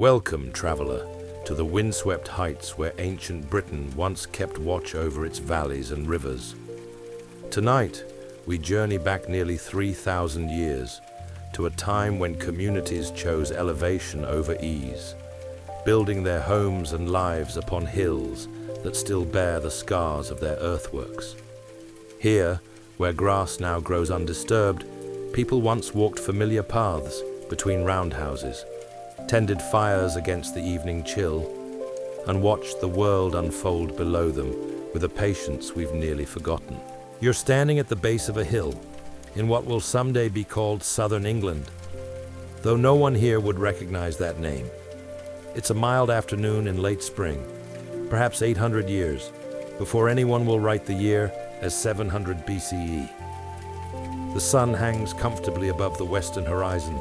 Welcome, traveler, to the windswept heights where ancient Britain once kept watch over its valleys and rivers. Tonight, we journey back nearly 3,000 years to a time when communities chose elevation over ease, building their homes and lives upon hills that still bear the scars of their earthworks. Here, where grass now grows undisturbed, people once walked familiar paths between roundhouses, tended fires against the evening chill, and watched the world unfold below them with a patience we've nearly forgotten. You're standing at the base of a hill, in what will someday be called Southern England, though no one here would recognize that name. It's a mild afternoon in late spring, perhaps 800 years, before anyone will write the year as 700 BCE. The sun hangs comfortably above the western horizon,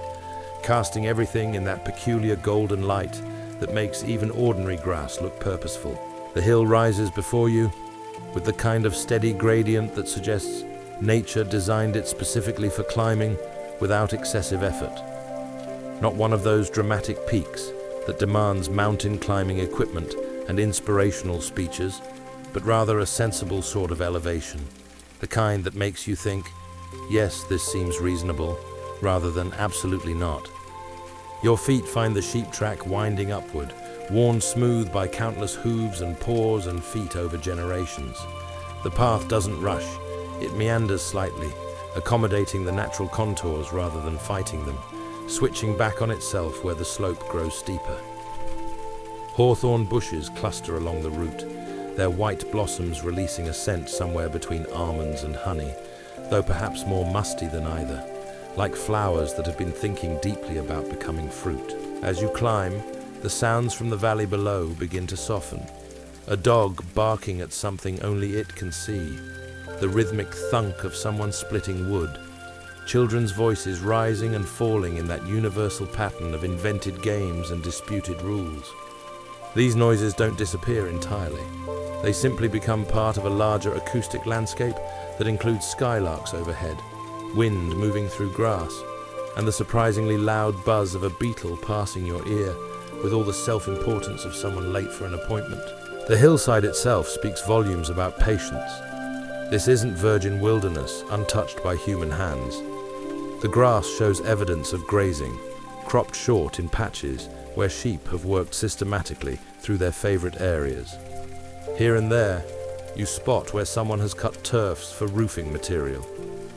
casting everything in that peculiar golden light that makes even ordinary grass look purposeful. The hill rises before you with the kind of steady gradient that suggests nature designed it specifically for climbing without excessive effort. Not one of those dramatic peaks that demands mountain climbing equipment and inspirational speeches, but rather a sensible sort of elevation, the kind that makes you think, yes, this seems reasonable, rather than absolutely not. Your feet find the sheep track winding upward, worn smooth by countless hooves and paws and feet over generations. The path doesn't rush, it meanders slightly, accommodating the natural contours rather than fighting them, switching back on itself where the slope grows steeper. Hawthorn bushes cluster along the route, their white blossoms releasing a scent somewhere between almonds and honey, though perhaps more musty than either, like flowers that have been thinking deeply about becoming fruit. As you climb, the sounds from the valley below begin to soften. A dog barking at something only it can see, the rhythmic thunk of someone splitting wood, children's voices rising and falling in that universal pattern of invented games and disputed rules. These noises don't disappear entirely. They simply become part of a larger acoustic landscape that includes skylarks overhead, wind moving through grass, and the surprisingly loud buzz of a beetle passing your ear with all the self-importance of someone late for an appointment. The hillside itself speaks volumes about patience. This isn't virgin wilderness, untouched by human hands. The grass shows evidence of grazing, cropped short in patches where sheep have worked systematically through their favorite areas. Here and there, you spot where someone has cut turfs for roofing material,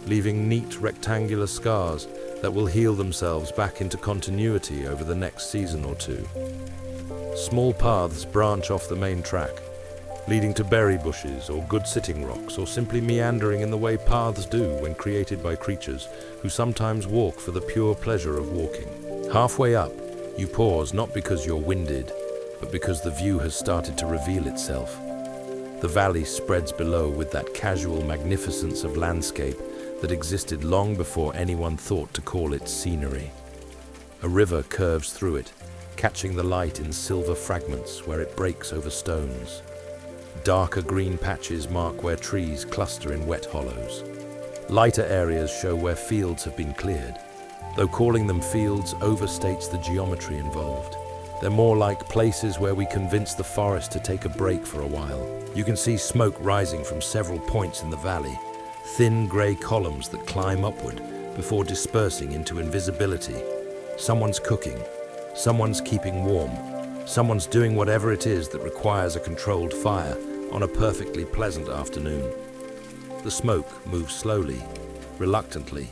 leaving neat rectangular scars that will heal themselves back into continuity over the next season or two. Small paths branch off the main track, leading to berry bushes or good sitting rocks, or simply meandering in the way paths do when created by creatures who sometimes walk for the pure pleasure of walking. Halfway up, you pause not because you're winded, but because the view has started to reveal itself. The valley spreads below with that casual magnificence of landscape that existed long before anyone thought to call it scenery. A river curves through it, catching the light in silver fragments where it breaks over stones. Darker green patches mark where trees cluster in wet hollows. Lighter areas show where fields have been cleared, though calling them fields overstates the geometry involved. They're more like places where we convince the forest to take a break for a while. You can see smoke rising from several points in the valley, thin grey columns that climb upward before dispersing into invisibility. Someone's cooking, someone's keeping warm, someone's doing whatever it is that requires a controlled fire on a perfectly pleasant afternoon. The smoke moves slowly, reluctantly,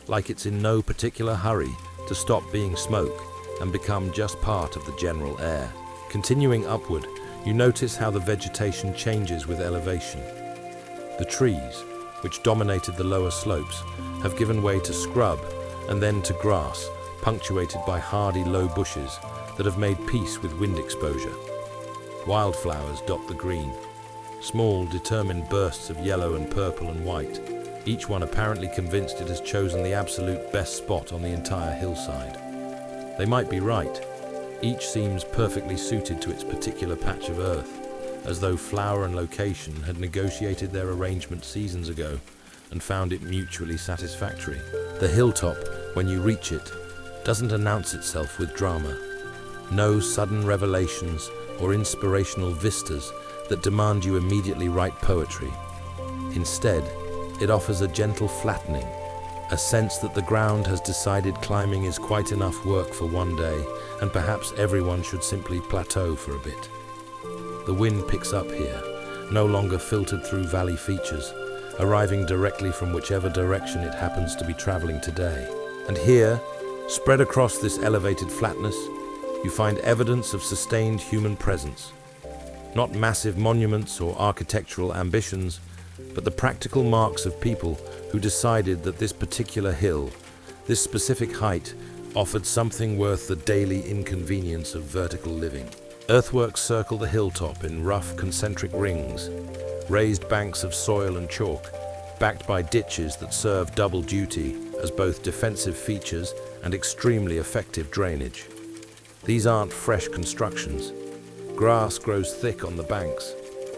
like it's in no particular hurry to stop being smoke and become just part of the general air. Continuing upward, you notice how the vegetation changes with elevation. The trees, which dominated the lower slopes, have given way to scrub and then to grass, punctuated by hardy low bushes that have made peace with wind exposure. Wildflowers dot the green, small, determined bursts of yellow and purple and white, each one apparently convinced it has chosen the absolute best spot on the entire hillside. They might be right. Each seems perfectly suited to its particular patch of earth, as though flower and location had negotiated their arrangement seasons ago and found it mutually satisfactory. The hilltop, when you reach it, doesn't announce itself with drama. No sudden revelations or inspirational vistas that demand you immediately write poetry. Instead, it offers a gentle flattening, a sense that the ground has decided climbing is quite enough work for one day, and perhaps everyone should simply plateau for a bit. The wind picks up here, no longer filtered through valley features, arriving directly from whichever direction it happens to be traveling today. And here, spread across this elevated flatness, you find evidence of sustained human presence. Not massive monuments or architectural ambitions, but the practical marks of people who decided that this particular hill, this specific height, offered something worth the daily inconvenience of vertical living. Earthworks circle the hilltop in rough concentric rings, raised banks of soil and chalk, backed by ditches that serve double duty as both defensive features and extremely effective drainage. These aren't fresh constructions. Grass grows thick on the banks,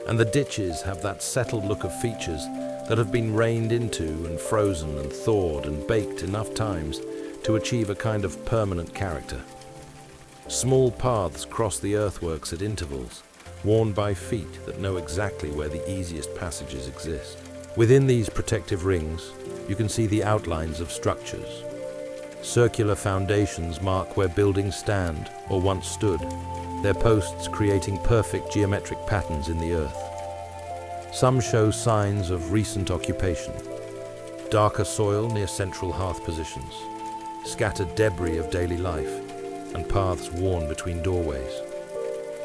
and the ditches have that settled look of features that have been rained into and frozen and thawed and baked enough times to achieve a kind of permanent character. Small paths cross the earthworks at intervals, worn by feet that know exactly where the easiest passages exist. Within these protective rings, you can see the outlines of structures. Circular foundations mark where buildings stand or once stood, their posts creating perfect geometric patterns in the earth. Some show signs of recent occupation. Darker soil near central hearth positions, scattered debris of daily life, and paths worn between doorways.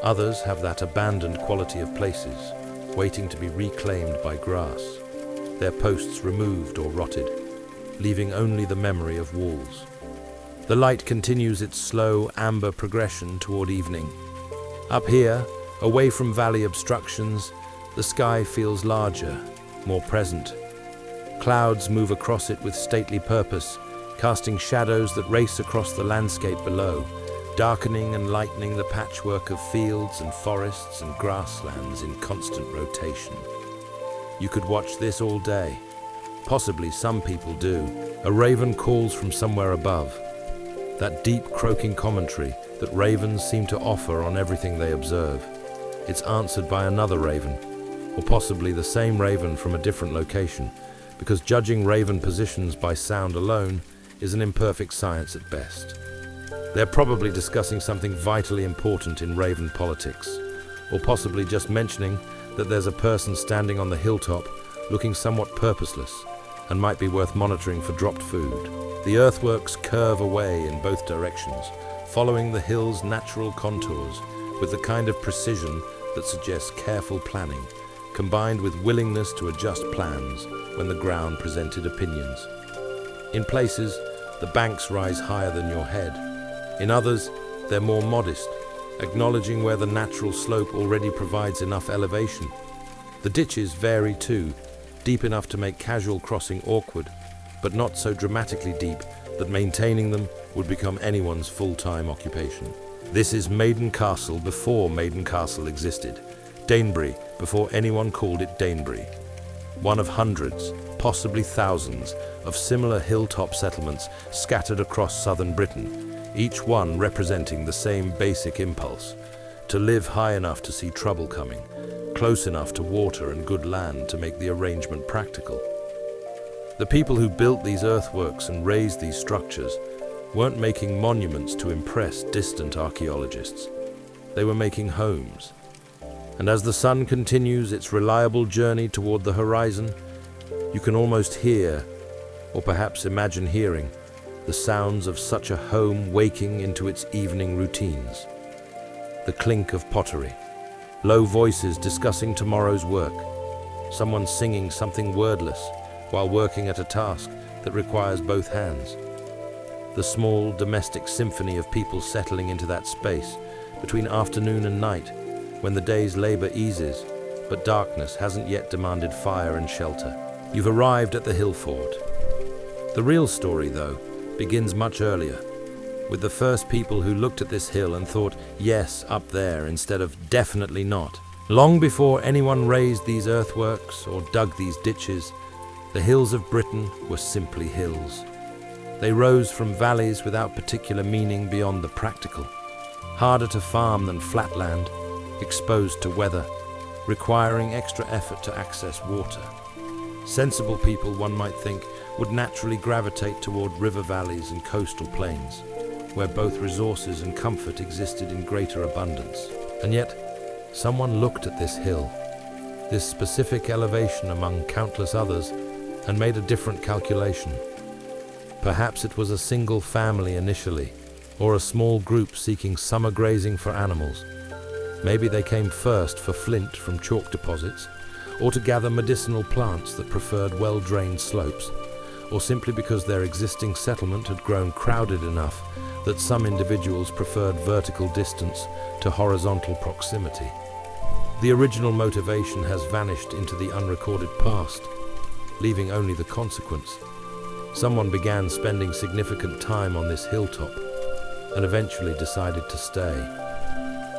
Others have that abandoned quality of places, waiting to be reclaimed by grass, their posts removed or rotted, leaving only the memory of walls. The light continues its slow amber progression toward evening. Up here, away from valley obstructions, the sky feels larger, more present. Clouds move across it with stately purpose, casting shadows that race across the landscape below, darkening and lightening the patchwork of fields and forests and grasslands in constant rotation. You could watch this all day. Possibly some people do. A raven calls from somewhere above. That deep croaking commentary that ravens seem to offer on everything they observe. It's answered by another raven, or possibly the same raven from a different location, because judging raven positions by sound alone is an imperfect science at best. They're probably discussing something vitally important in raven politics, or possibly just mentioning that there's a person standing on the hilltop looking somewhat purposeless and might be worth monitoring for dropped food. The earthworks curve away in both directions, following the hill's natural contours with the kind of precision that suggests careful planning, combined with willingness to adjust plans when the ground presented opinions. In places, the banks rise higher than your head. In others, they're more modest, acknowledging where the natural slope already provides enough elevation. The ditches vary too, deep enough to make casual crossing awkward, but not so dramatically deep that maintaining them would become anyone's full-time occupation. This is Maiden Castle before Maiden Castle existed, Danebury before anyone called it Danebury. One of hundreds, possibly thousands, of similar hilltop settlements scattered across southern Britain, each one representing the same basic impulse: to live high enough to see trouble coming, close enough to water and good land to make the arrangement practical. The people who built these earthworks and raised these structures weren't making monuments to impress distant archaeologists. They were making homes. And as the sun continues its reliable journey toward the horizon, you can almost hear, or perhaps imagine hearing, the sounds of such a home waking into its evening routines. The clink of pottery, low voices discussing tomorrow's work, someone singing something wordless while working at a task that requires both hands. The small domestic symphony of people settling into that space between afternoon and night, when the day's labor eases, but darkness hasn't yet demanded fire and shelter. You've arrived at the Hillfort. The real story, though, begins much earlier, with the first people who looked at this hill and thought, yes, up there, instead of definitely not. Long before anyone raised these earthworks or dug these ditches, the hills of Britain were simply hills. They rose from valleys without particular meaning beyond the practical. harder to farm than flat land, exposed to weather, requiring extra effort to access water. Sensible people, one might think, would naturally gravitate toward river valleys and coastal plains, where both resources and comfort existed in greater abundance. And yet, someone looked at this hill, this specific elevation among countless others, and made a different calculation. Perhaps it was a single family initially, or a small group seeking summer grazing for animals. Maybe they came first for flint from chalk deposits, or to gather medicinal plants that preferred well-drained slopes, or simply because their existing settlement had grown crowded enough that some individuals preferred vertical distance to horizontal proximity. The original motivation has vanished into the unrecorded past, leaving only the consequence. Someone began spending significant time on this hilltop and eventually decided to stay.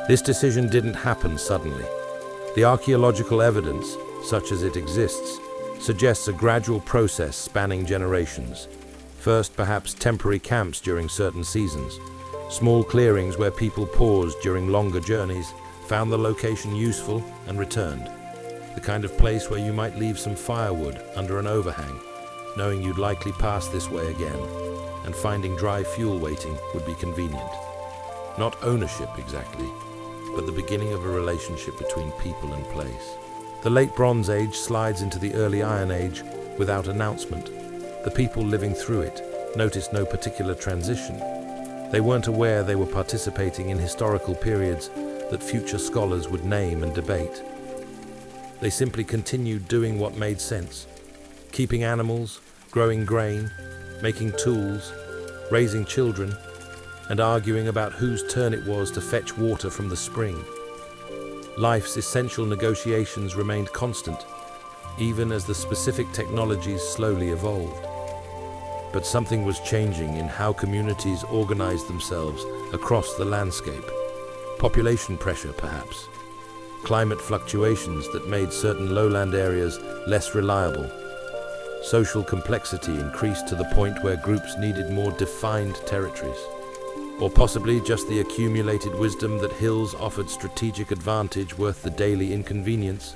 This decision didn't happen suddenly. The archaeological evidence, such as it exists, suggests a gradual process spanning generations. First, perhaps temporary camps during certain seasons, small clearings where people paused during longer journeys, found the location useful and returned. The kind of place where you might leave some firewood under an overhang, knowing you'd likely pass this way again, and finding dry fuel waiting would be convenient. Not ownership exactly, but the beginning of a relationship between people and place. The late Bronze Age slides into the early Iron Age without announcement. The people living through it noticed no particular transition. They weren't aware they were participating in historical periods that future scholars would name and debate. They simply continued doing what made sense, keeping animals, growing grain, making tools, raising children, and arguing about whose turn it was to fetch water from the spring. Life's essential negotiations remained constant, even as the specific technologies slowly evolved. But something was changing in how communities organized themselves across the landscape. Population pressure, perhaps. Climate fluctuations that made certain lowland areas less reliable. Social complexity increased to the point where groups needed more defined territories. Or possibly just the accumulated wisdom that hills offered strategic advantage worth the daily inconvenience.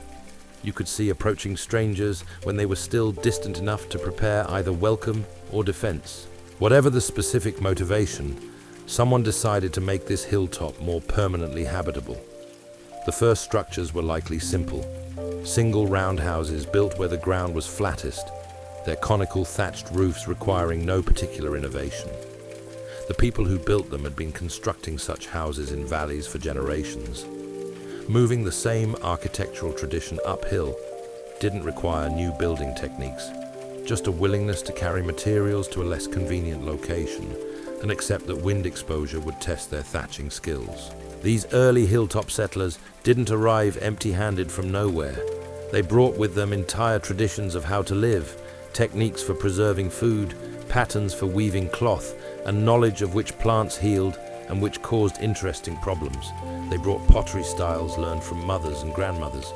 You could see approaching strangers when they were still distant enough to prepare either welcome or defense. Whatever the specific motivation, someone decided to make this hilltop more permanently habitable. The first structures were likely simple. Single roundhouses built where the ground was flattest, their conical thatched roofs requiring no particular innovation. The people who built them had been constructing such houses in valleys for generations. Moving the same architectural tradition uphill didn't require new building techniques, just a willingness to carry materials to a less convenient location and accept that wind exposure would test their thatching skills. These early hilltop settlers didn't arrive empty-handed from nowhere. They brought with them entire traditions of how to live, techniques for preserving food, patterns for weaving cloth, and knowledge of which plants healed and which caused interesting problems. They brought pottery styles learned from mothers and grandmothers,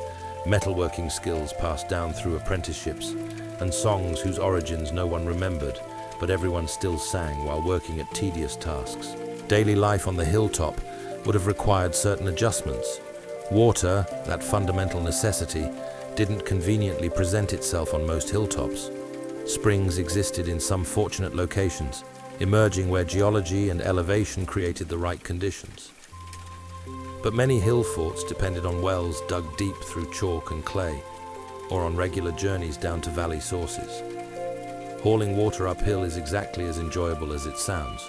metalworking skills passed down through apprenticeships, and songs whose origins no one remembered, but everyone still sang while working at tedious tasks. Daily life on the hilltop would have required certain adjustments. Water, that fundamental necessity, didn't conveniently present itself on most hilltops. Springs existed in some fortunate locations, emerging where geology and elevation created the right conditions. But many hill forts depended on wells dug deep through chalk and clay, or on regular journeys down to valley sources. Hauling water uphill is exactly as enjoyable as it sounds,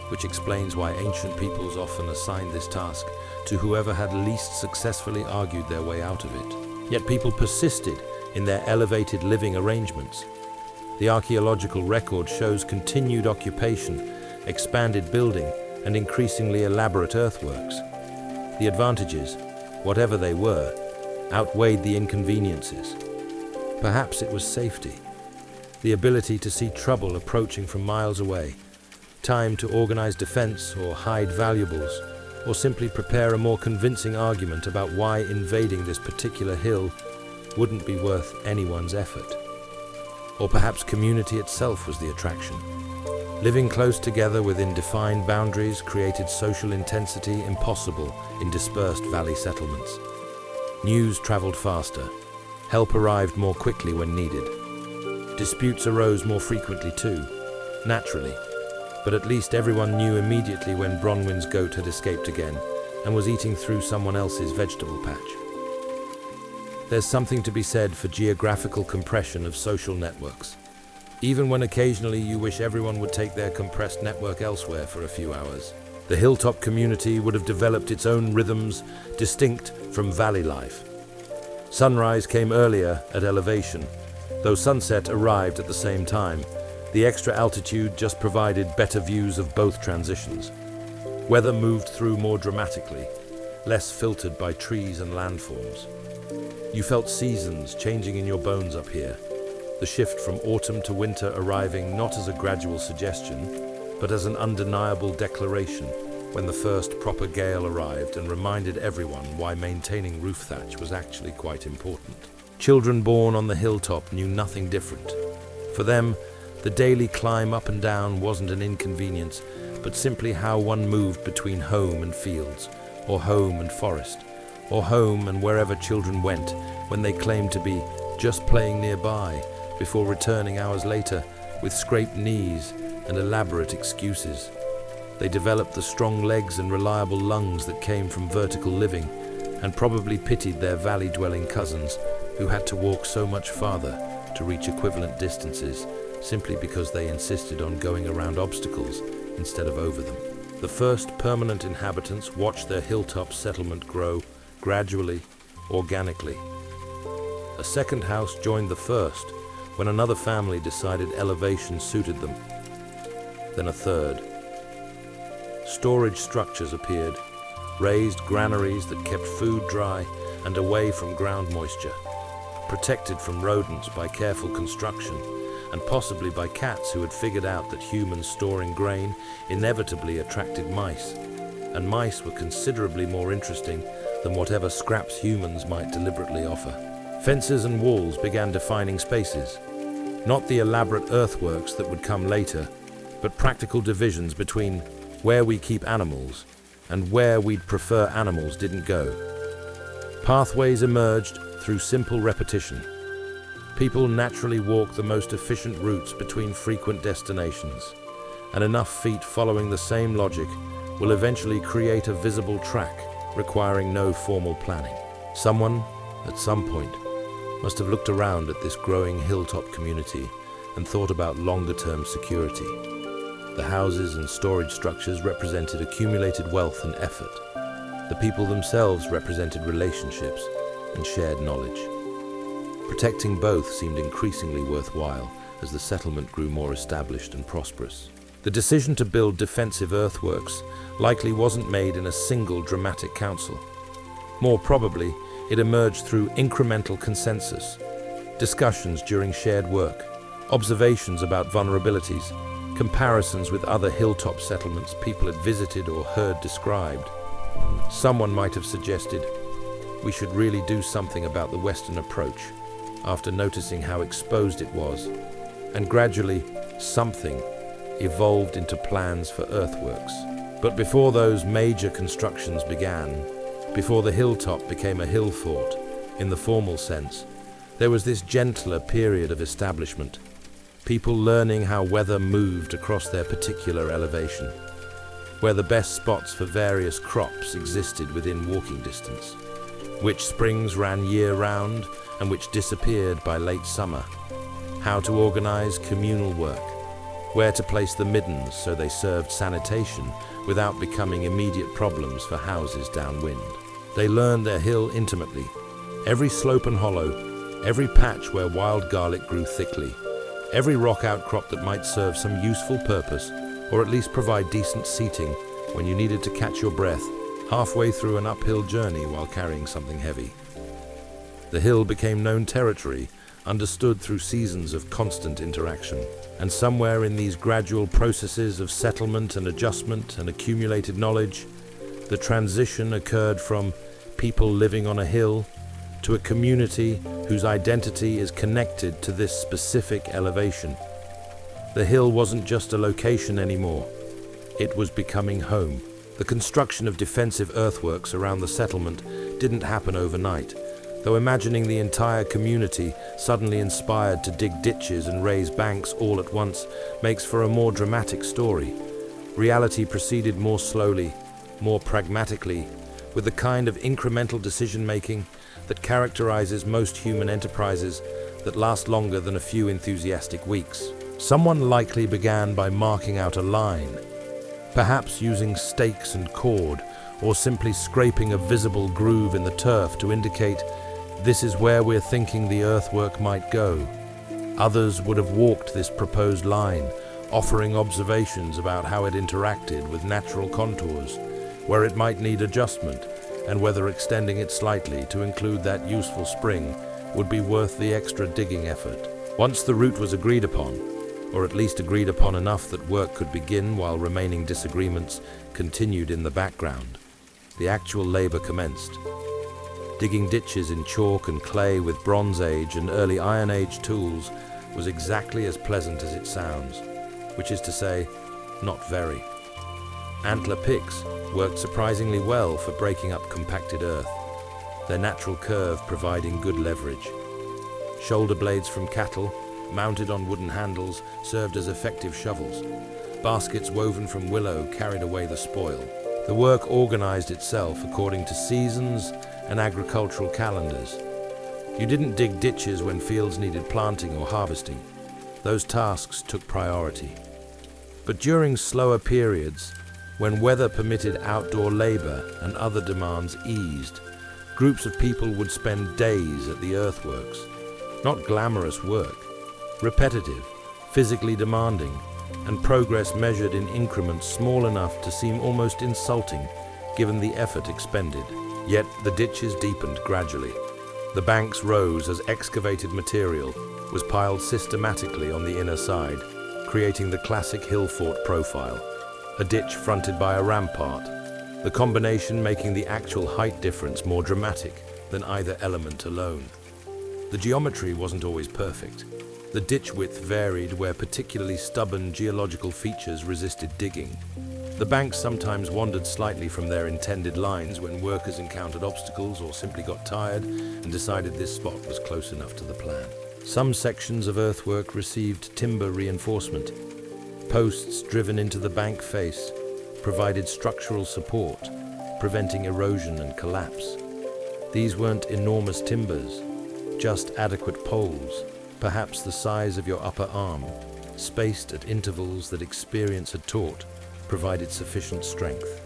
which explains why ancient peoples often assigned this task to whoever had least successfully argued their way out of it. Yet people persisted in their elevated living arrangements. The archaeological record shows continued occupation, expanded building, and increasingly elaborate earthworks. The advantages, whatever they were, outweighed the inconveniences. Perhaps it was safety, the ability to see trouble approaching from miles away, time to organize defense or hide valuables, or simply prepare a more convincing argument about why invading this particular hill wouldn't be worth anyone's effort. Or perhaps community itself was the attraction. Living close together within defined boundaries created social intensity impossible in dispersed valley settlements. News traveled faster. Help arrived more quickly when needed. Disputes arose more frequently too, naturally, but at least everyone knew immediately when Bronwyn's goat had escaped again and was eating through someone else's vegetable patch. There's something to be said for geographical compression of social networks. Even when occasionally you wish everyone would take their compressed network elsewhere for a few hours, the hilltop community would have developed its own rhythms distinct from valley life. Sunrise came earlier at elevation, though sunset arrived at the same time. The extra altitude just provided better views of both transitions. Weather moved through more dramatically, less filtered by trees and landforms. You felt seasons changing in your bones up here, the shift from autumn to winter arriving not as a gradual suggestion, but as an undeniable declaration when the first proper gale arrived and reminded everyone why maintaining roof thatch was actually quite important. Children born on the hilltop knew nothing different. For them, the daily climb up and down wasn't an inconvenience, but simply how one moved between home and fields, or home and forest, or home and wherever children went when they claimed to be just playing nearby, before returning hours later with scraped knees and elaborate excuses. They developed the strong legs and reliable lungs that came from vertical living, and probably pitied their valley-dwelling cousins who had to walk so much farther to reach equivalent distances simply because they insisted on going around obstacles instead of over them. The first permanent inhabitants watched their hilltop settlement grow gradually, organically. A second house joined the first when another family decided elevation suited them. Then a third. Storage structures appeared, raised granaries that kept food dry and away from ground moisture, protected from rodents by careful construction, and possibly by cats who had figured out that humans storing grain inevitably attracted mice, and mice were considerably more interesting than whatever scraps humans might deliberately offer. Fences and walls began defining spaces, not the elaborate earthworks that would come later, but practical divisions between where we keep animals and where we'd prefer animals didn't go. Pathways emerged through simple repetition. People naturally walk the most efficient routes between frequent destinations, and enough feet following the same logic will eventually create a visible track requiring no formal planning. Someone, at some point, must have looked around at this growing hilltop community and thought about longer-term security. The houses and storage structures represented accumulated wealth and effort. The people themselves represented relationships and shared knowledge. Protecting both seemed increasingly worthwhile as the settlement grew more established and prosperous. The decision to build defensive earthworks likely wasn't made in a single dramatic council. More probably, it emerged through incremental consensus, discussions during shared work, observations about vulnerabilities, comparisons with other hilltop settlements people had visited or heard described. Someone might have suggested, we should really do something about the Western approach, after noticing how exposed it was, and gradually something evolved into plans for earthworks. But before those major constructions began, before the hilltop became a hill fort in the formal sense, there was this gentler period of establishment, people learning how weather moved across their particular elevation, where the best spots for various crops existed within walking distance, which springs ran year-round and which disappeared by late summer, how to organize communal work, where to place the middens so they served sanitation without becoming immediate problems for houses downwind. They learned their hill intimately, every slope and hollow, every patch where wild garlic grew thickly, every rock outcrop that might serve some useful purpose or at least provide decent seating when you needed to catch your breath halfway through an uphill journey while carrying something heavy. The hill became known territory, understood through seasons of constant interaction, and somewhere in these gradual processes of settlement and adjustment and accumulated knowledge, the transition occurred from people living on a hill to a community whose identity is connected to this specific elevation. The hill wasn't just a location anymore. It was becoming home. The construction of defensive earthworks around the settlement didn't happen overnight, though imagining the entire community suddenly inspired to dig ditches and raise banks all at once makes for a more dramatic story. Reality proceeded more slowly, more pragmatically, with the kind of incremental decision-making that characterizes most human enterprises that last longer than a few enthusiastic weeks. Someone likely began by marking out a line, perhaps using stakes and cord, or simply scraping a visible groove in the turf to indicate this is where we're thinking the earthwork might go. Others would have walked this proposed line, offering observations about how it interacted with natural contours, where it might need adjustment, and whether extending it slightly to include that useful spring would be worth the extra digging effort. Once the route was agreed upon, or at least agreed upon enough that work could begin while remaining disagreements continued in the background, the actual labor commenced. Digging ditches in chalk and clay with Bronze Age and early Iron Age tools was exactly as pleasant as it sounds, which is to say, not very. Antler picks worked surprisingly well for breaking up compacted earth, their natural curve providing good leverage. Shoulder blades from cattle, mounted on wooden handles, served as effective shovels. Baskets woven from willow carried away the spoil. The work organized itself according to seasons and agricultural calendars. You didn't dig ditches when fields needed planting or harvesting. Those tasks took priority. But during slower periods, when weather permitted outdoor labor and other demands eased, groups of people would spend days at the earthworks. Not glamorous work, repetitive, physically demanding, and progress measured in increments small enough to seem almost insulting given the effort expended. Yet the ditches deepened gradually. The banks rose as excavated material was piled systematically on the inner side, creating the classic Hillfort profile, a ditch fronted by a rampart, the combination making the actual height difference more dramatic than either element alone. The geometry wasn't always perfect. The ditch width varied where particularly stubborn geological features resisted digging. The banks sometimes wandered slightly from their intended lines when workers encountered obstacles or simply got tired and decided this spot was close enough to the plan. Some sections of earthwork received timber reinforcement. Posts driven into the bank face provided structural support, preventing erosion and collapse. These weren't enormous timbers, just adequate poles, perhaps the size of your upper arm, spaced at intervals that experience had taught, provided sufficient strength.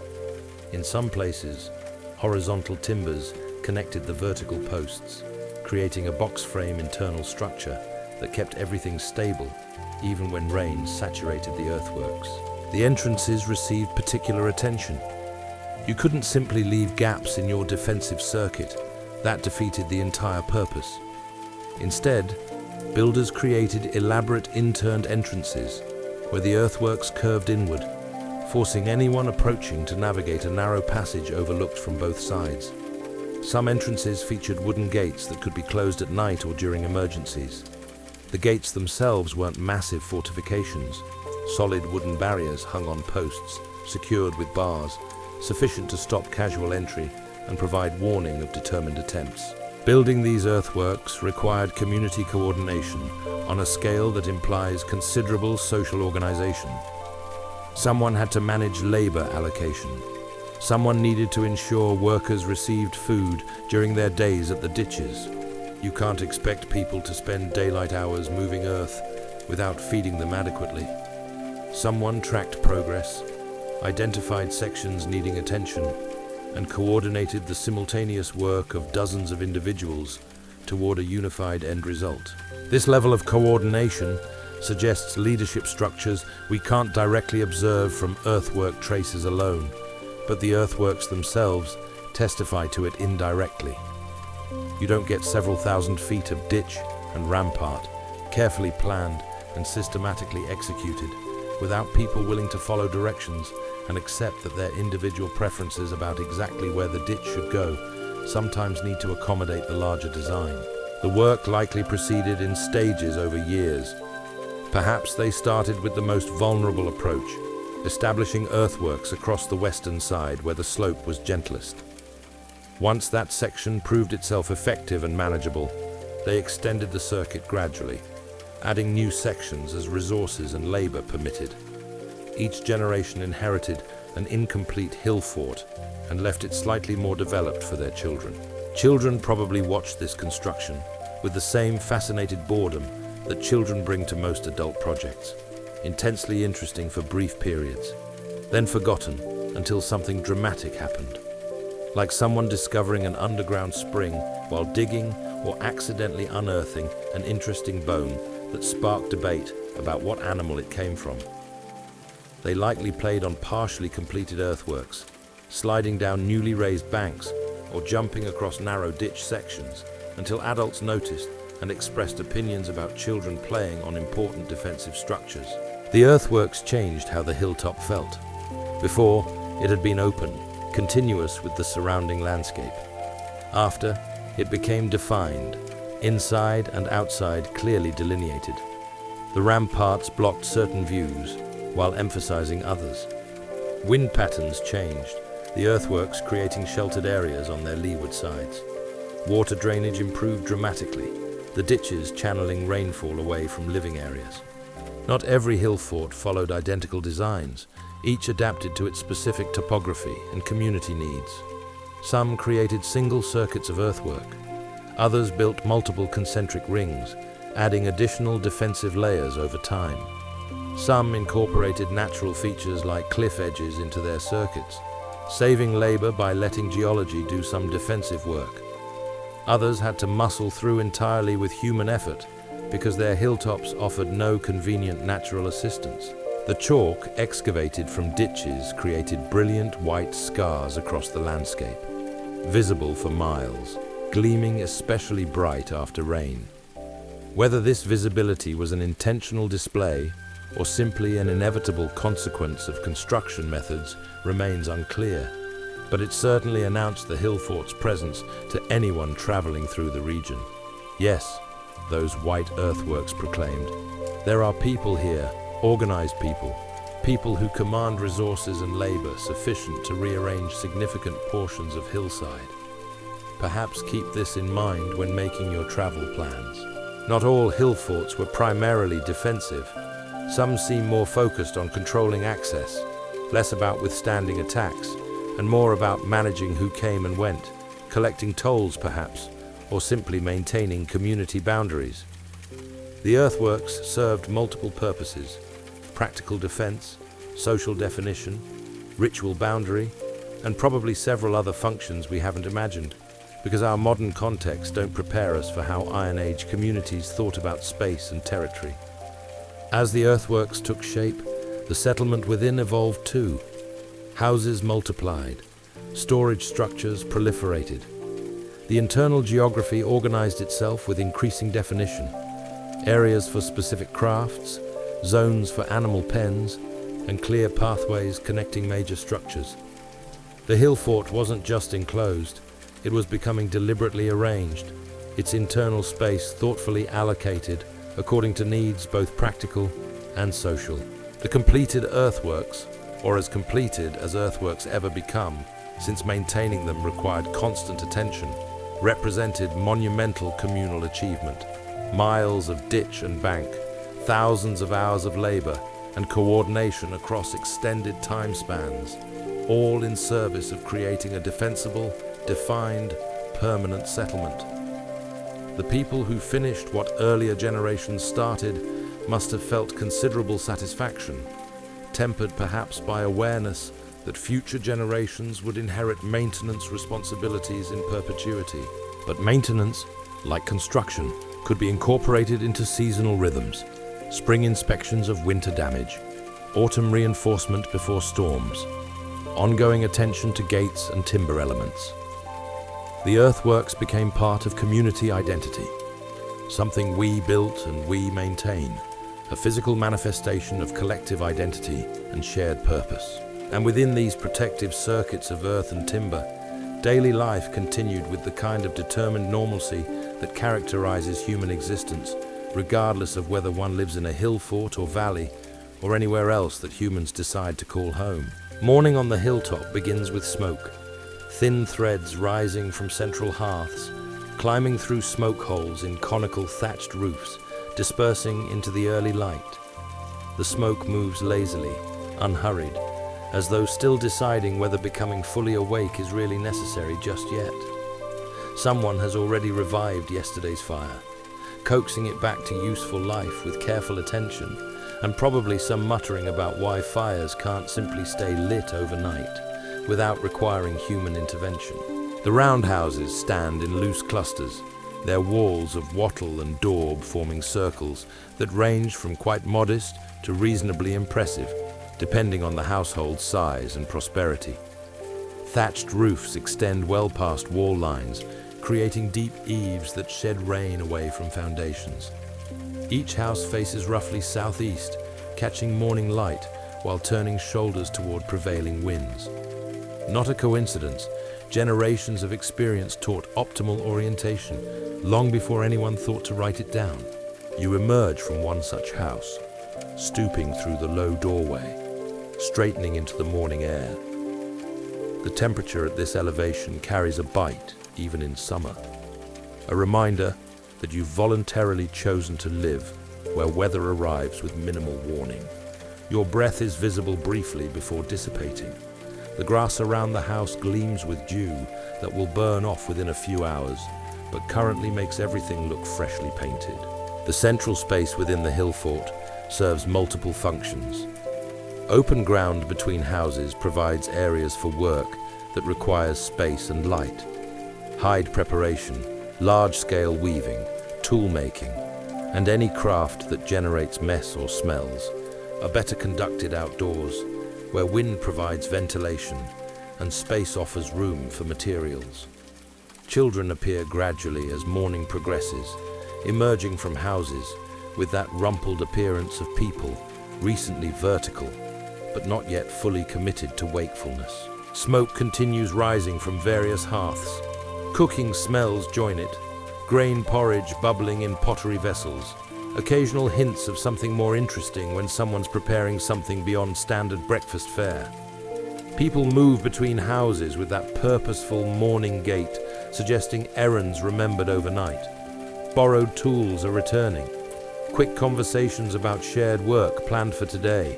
In some places, horizontal timbers connected the vertical posts, creating a box frame internal structure that kept everything stable, even when rain saturated the earthworks. The entrances received particular attention. You couldn't simply leave gaps in your defensive circuit. That defeated the entire purpose. Instead, builders created elaborate interned entrances where the earthworks curved inward, forcing anyone approaching to navigate a narrow passage overlooked from both sides. Some entrances featured wooden gates that could be closed at night or during emergencies. The gates themselves weren't massive fortifications, solid wooden barriers hung on posts, secured with bars, sufficient to stop casual entry and provide warning of determined attempts. Building these earthworks required community coordination on a scale that implies considerable social organization. Someone had to manage labor allocation. Someone needed to ensure workers received food during their days at the ditches. You can't expect people to spend daylight hours moving earth without feeding them adequately. Someone tracked progress, identified sections needing attention, and coordinated the simultaneous work of dozens of individuals toward a unified end result. This level of coordination suggests leadership structures we can't directly observe from earthwork traces alone, but the earthworks themselves testify to it indirectly. You don't get several thousand feet of ditch and rampart, carefully planned and systematically executed, without people willing to follow directions and accept that their individual preferences about exactly where the ditch should go sometimes need to accommodate the larger design. The work likely proceeded in stages over years. Perhaps they started with the most vulnerable approach, establishing earthworks across the western side where the slope was gentlest. Once that section proved itself effective and manageable, they extended the circuit gradually, adding new sections as resources and labor permitted. Each generation inherited an incomplete hill fort and left it slightly more developed for their children. Children probably watched this construction with the same fascinated boredom that children bring to most adult projects, intensely interesting for brief periods, then forgotten until something dramatic happened, like someone discovering an underground spring while digging or accidentally unearthing an interesting bone that sparked debate about what animal it came from. They likely played on partially completed earthworks, sliding down newly raised banks or jumping across narrow ditch sections until adults noticed and expressed opinions about children playing on important defensive structures. The earthworks changed how the hilltop felt. Before, it had been open, continuous with the surrounding landscape. After, it became defined, inside and outside clearly delineated. The ramparts blocked certain views while emphasizing others. Wind patterns changed, the earthworks creating sheltered areas on their leeward sides. Water drainage improved dramatically, the ditches channeling rainfall away from living areas. Not every hill fort followed identical designs, each adapted to its specific topography and community needs. Some created single circuits of earthwork. Others built multiple concentric rings, adding additional defensive layers over time. Some incorporated natural features like cliff edges into their circuits, saving labor by letting geology do some defensive work. Others had to muscle through entirely with human effort because their hilltops offered no convenient natural assistance. The chalk excavated from ditches created brilliant white scars across the landscape, visible for miles, gleaming especially bright after rain. Whether this visibility was an intentional display or simply an inevitable consequence of construction methods remains unclear, but it certainly announced the Hillforts' presence to anyone traveling through the region. Yes, those white earthworks proclaimed, there are people here, organized people, people who command resources and labor sufficient to rearrange significant portions of hillside. Perhaps keep this in mind when making your travel plans. Not all hill forts were primarily defensive. Some seem more focused on controlling access, less about withstanding attacks, and more about managing who came and went, collecting tolls perhaps, or simply maintaining community boundaries. The earthworks served multiple purposes: practical defense, social definition, ritual boundary, and probably several other functions we haven't imagined, because our modern contexts don't prepare us for how Iron Age communities thought about space and territory. As the earthworks took shape, the settlement within evolved too. Houses multiplied, storage structures proliferated. The internal geography organized itself with increasing definition. Areas for specific crafts, zones for animal pens, and clear pathways connecting major structures. The hill fort wasn't just enclosed, it was becoming deliberately arranged, its internal space thoughtfully allocated according to needs both practical and social. The completed earthworks, or as completed as earthworks ever become, since maintaining them required constant attention, represented monumental communal achievement. Miles of ditch and bank, thousands of hours of labor, and coordination across extended time spans, all in service of creating a defensible, defined, permanent settlement. The people who finished what earlier generations started must have felt considerable satisfaction, tempered perhaps by awareness that future generations would inherit maintenance responsibilities in perpetuity. But maintenance, like construction, could be incorporated into seasonal rhythms: spring inspections of winter damage, autumn reinforcement before storms, ongoing attention to gates and timber elements. The earthworks became part of community identity, something we built and we maintain, a physical manifestation of collective identity and shared purpose. And within these protective circuits of earth and timber, daily life continued with the kind of determined normalcy that characterizes human existence regardless of whether one lives in a hill fort or valley, or anywhere else that humans decide to call home. Morning on the hilltop begins with smoke, thin threads rising from central hearths, climbing through smoke holes in conical thatched roofs, dispersing into the early light. The smoke moves lazily, unhurried, as though still deciding whether becoming fully awake is really necessary just yet. Someone has already revived yesterday's fire, coaxing it back to useful life with careful attention, and probably some muttering about why fires can't simply stay lit overnight without requiring human intervention. The roundhouses stand in loose clusters, their walls of wattle and daub forming circles that range from quite modest to reasonably impressive, depending on the household's size and prosperity. Thatched roofs extend well past wall lines, creating deep eaves that shed rain away from foundations. Each house faces roughly southeast, catching morning light while turning shoulders toward prevailing winds. Not a coincidence, generations of experience taught optimal orientation long before anyone thought to write it down. You emerge from one such house, stooping through the low doorway, straightening into the morning air. The temperature at this elevation carries a bite, even in summer. A reminder that you've voluntarily chosen to live where weather arrives with minimal warning. Your breath is visible briefly before dissipating. The grass around the house gleams with dew that will burn off within a few hours, but currently makes everything look freshly painted. The central space within the hill fort serves multiple functions. Open ground between houses provides areas for work that requires space and light. Hide preparation, large-scale weaving, tool making, and any craft that generates mess or smells are better conducted outdoors, where wind provides ventilation and space offers room for materials. Children appear gradually as morning progresses, emerging from houses with that rumpled appearance of people, recently vertical, but not yet fully committed to wakefulness. Smoke continues rising from various hearths. Cooking smells join it, grain porridge bubbling in pottery vessels, occasional hints of something more interesting when someone's preparing something beyond standard breakfast fare. People move between houses with that purposeful morning gait, suggesting errands remembered overnight. Borrowed tools are returning. Quick conversations about shared work planned for today.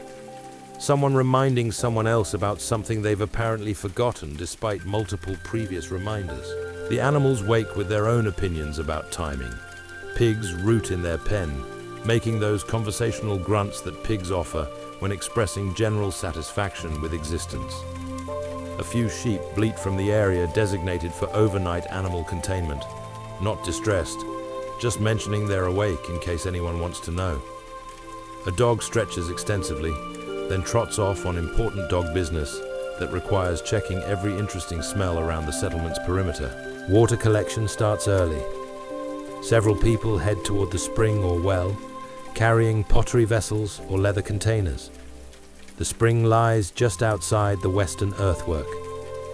Someone reminding someone else about something they've apparently forgotten despite multiple previous reminders. The animals wake with their own opinions about timing. Pigs root in their pen, making those conversational grunts that pigs offer when expressing general satisfaction with existence. A few sheep bleat from the area designated for overnight animal containment, not distressed, just mentioning they're awake in case anyone wants to know. A dog stretches extensively, then trots off on important dog business that requires checking every interesting smell around the settlement's perimeter. Water collection starts early. Several people head toward the spring or well, carrying pottery vessels or leather containers. The spring lies just outside the western earthwork,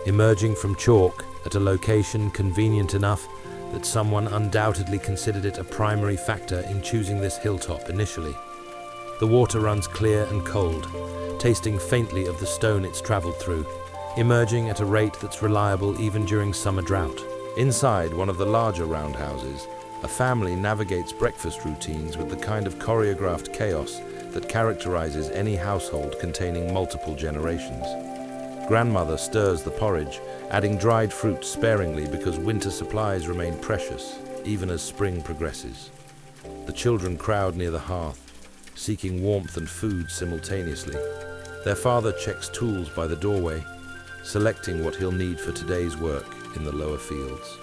emerging from chalk at a location convenient enough that someone undoubtedly considered it a primary factor in choosing this hilltop initially. The water runs clear and cold, tasting faintly of the stone it's traveled through, emerging at a rate that's reliable even during summer drought. Inside one of the larger roundhouses, a family navigates breakfast routines with the kind of choreographed chaos that characterizes any household containing multiple generations. Grandmother stirs the porridge, adding dried fruit sparingly because winter supplies remain precious, even as spring progresses. The children crowd near the hearth, seeking warmth and food simultaneously. Their father checks tools by the doorway, selecting what he'll need for today's work in the lower fields.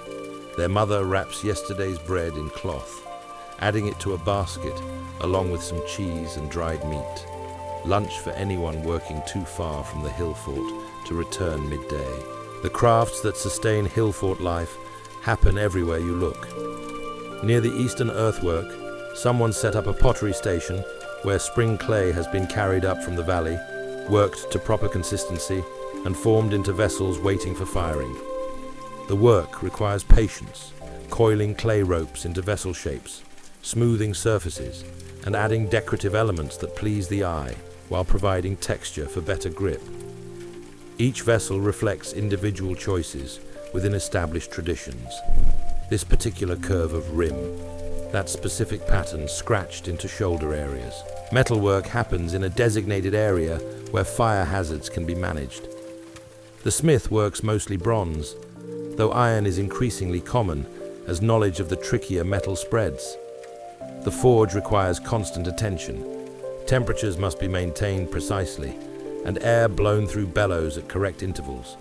Their mother wraps yesterday's bread in cloth, adding it to a basket along with some cheese and dried meat. Lunch for anyone working too far from the hill fort to return midday. The crafts that sustain hill fort life happen everywhere you look. Near the eastern earthwork, someone set up a pottery station where spring clay has been carried up from the valley, worked to proper consistency, and formed into vessels waiting for firing. The work requires patience, coiling clay ropes into vessel shapes, smoothing surfaces and adding decorative elements that please the eye while providing texture for better grip. Each vessel reflects individual choices within established traditions. This particular curve of rim, that specific pattern scratched into shoulder areas. Metalwork happens in a designated area where fire hazards can be managed. The smith works mostly bronze, though iron is increasingly common as knowledge of the trickier metal spreads. The forge requires constant attention. Temperatures must be maintained precisely, and air blown through bellows at correct intervals.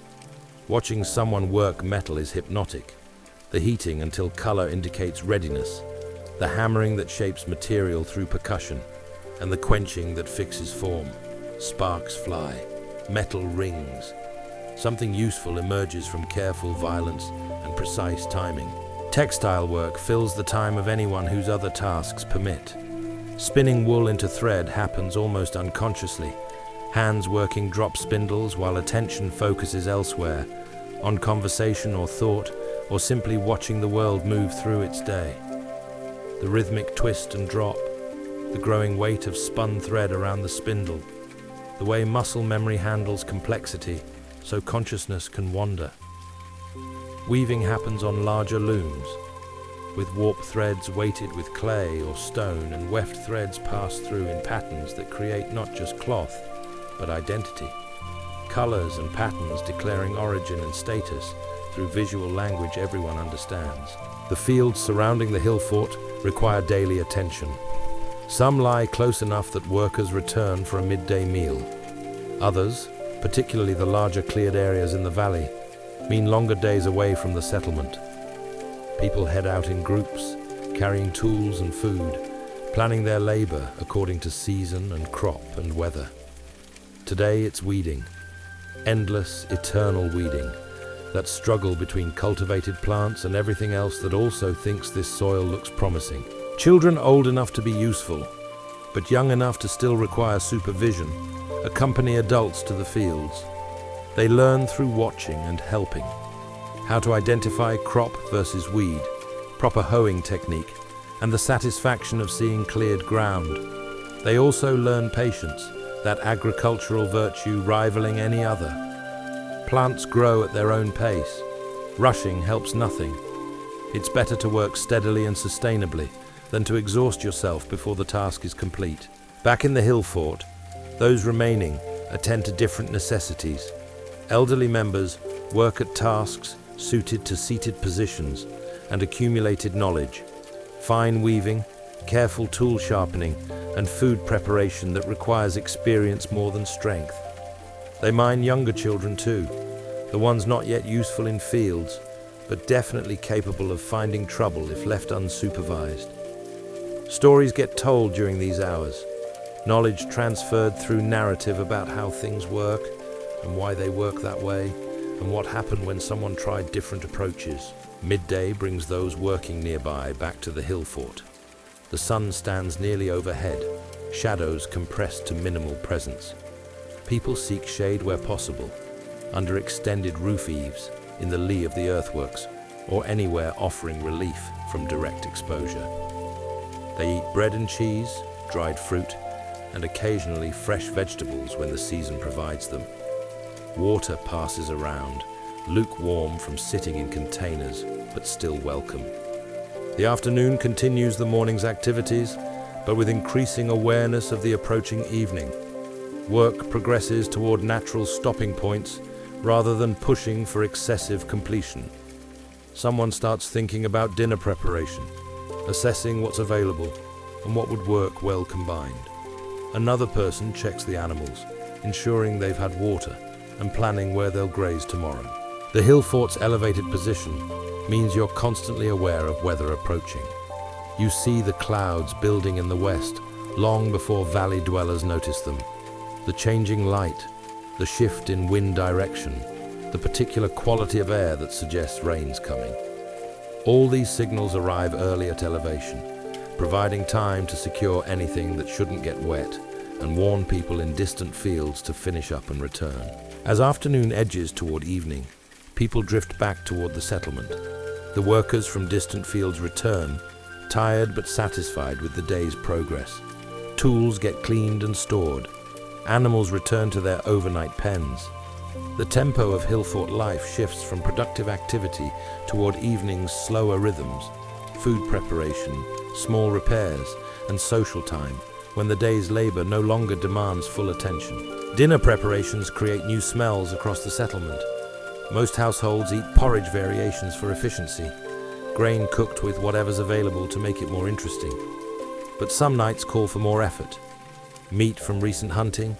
Watching someone work metal is hypnotic. The heating until color indicates readiness, the hammering that shapes material through percussion, and the quenching that fixes form. Sparks fly, metal rings. Something useful emerges from careful violence and precise timing. Textile work fills the time of anyone whose other tasks permit. Spinning wool into thread happens almost unconsciously, hands working drop spindles while attention focuses elsewhere, on conversation or thought, or simply watching the world move through its day. The rhythmic twist and drop, the growing weight of spun thread around the spindle, the way muscle memory handles complexity so consciousness can wander. Weaving happens on larger looms, with warp threads weighted with clay or stone and weft threads pass through in patterns that create not just cloth, but identity. Colors and patterns declaring origin and status through visual language everyone understands. The fields surrounding the Hillfort require daily attention. Some lie close enough that workers return for a midday meal. Others, particularly the larger cleared areas in the valley, mean longer days away from the settlement. People head out in groups, carrying tools and food, planning their labor according to season and crop and weather. Today it's weeding, endless, eternal weeding, that struggle between cultivated plants and everything else that also thinks this soil looks promising. Children old enough to be useful, but young enough to still require supervision, accompany adults to the fields. They learn through watching and helping. How to identify crop versus weed, proper hoeing technique, and the satisfaction of seeing cleared ground. They also learn patience, that agricultural virtue rivaling any other. Plants grow at their own pace. Rushing helps nothing. It's better to work steadily and sustainably than to exhaust yourself before the task is complete. Back in the Hillfort, those remaining attend to different necessities. Elderly members work at tasks suited to seated positions and accumulated knowledge, fine weaving, careful tool sharpening, and food preparation that requires experience more than strength. They mind younger children too, the ones not yet useful in fields, but definitely capable of finding trouble if left unsupervised. Stories get told during these hours, knowledge transferred through narrative about how things work and why they work that way, and what happened when someone tried different approaches. Midday brings those working nearby back to the Hillfort. The sun stands nearly overhead, shadows compressed to minimal presence. People seek shade where possible, under extended roof eaves, in the lee of the earthworks, or anywhere offering relief from direct exposure. They eat bread and cheese, dried fruit, and occasionally fresh vegetables when the season provides them. Water passes around, lukewarm from sitting in containers, but still welcome. The afternoon continues the morning's activities, but with increasing awareness of the approaching evening. Work progresses toward natural stopping points rather than pushing for excessive completion. Someone starts thinking about dinner preparation, assessing what's available and what would work well combined. Another person checks the animals, ensuring they've had water and planning where they'll graze tomorrow. The Hillfort's elevated position means you're constantly aware of weather approaching. You see the clouds building in the west long before valley dwellers notice them. The changing light, the shift in wind direction, the particular quality of air that suggests rain's coming. All these signals arrive early at elevation, providing time to secure anything that shouldn't get wet and warn people in distant fields to finish up and return. As afternoon edges toward evening, people drift back toward the settlement. The workers from distant fields return, tired but satisfied with the day's progress. Tools get cleaned and stored. Animals return to their overnight pens. The tempo of Hillfort life shifts from productive activity toward evening's slower rhythms, food preparation, small repairs, and social time, when the day's labor no longer demands full attention. Dinner preparations create new smells across the settlement. Most households eat porridge variations for efficiency, grain cooked with whatever's available to make it more interesting. But some nights call for more effort. Meat from recent hunting,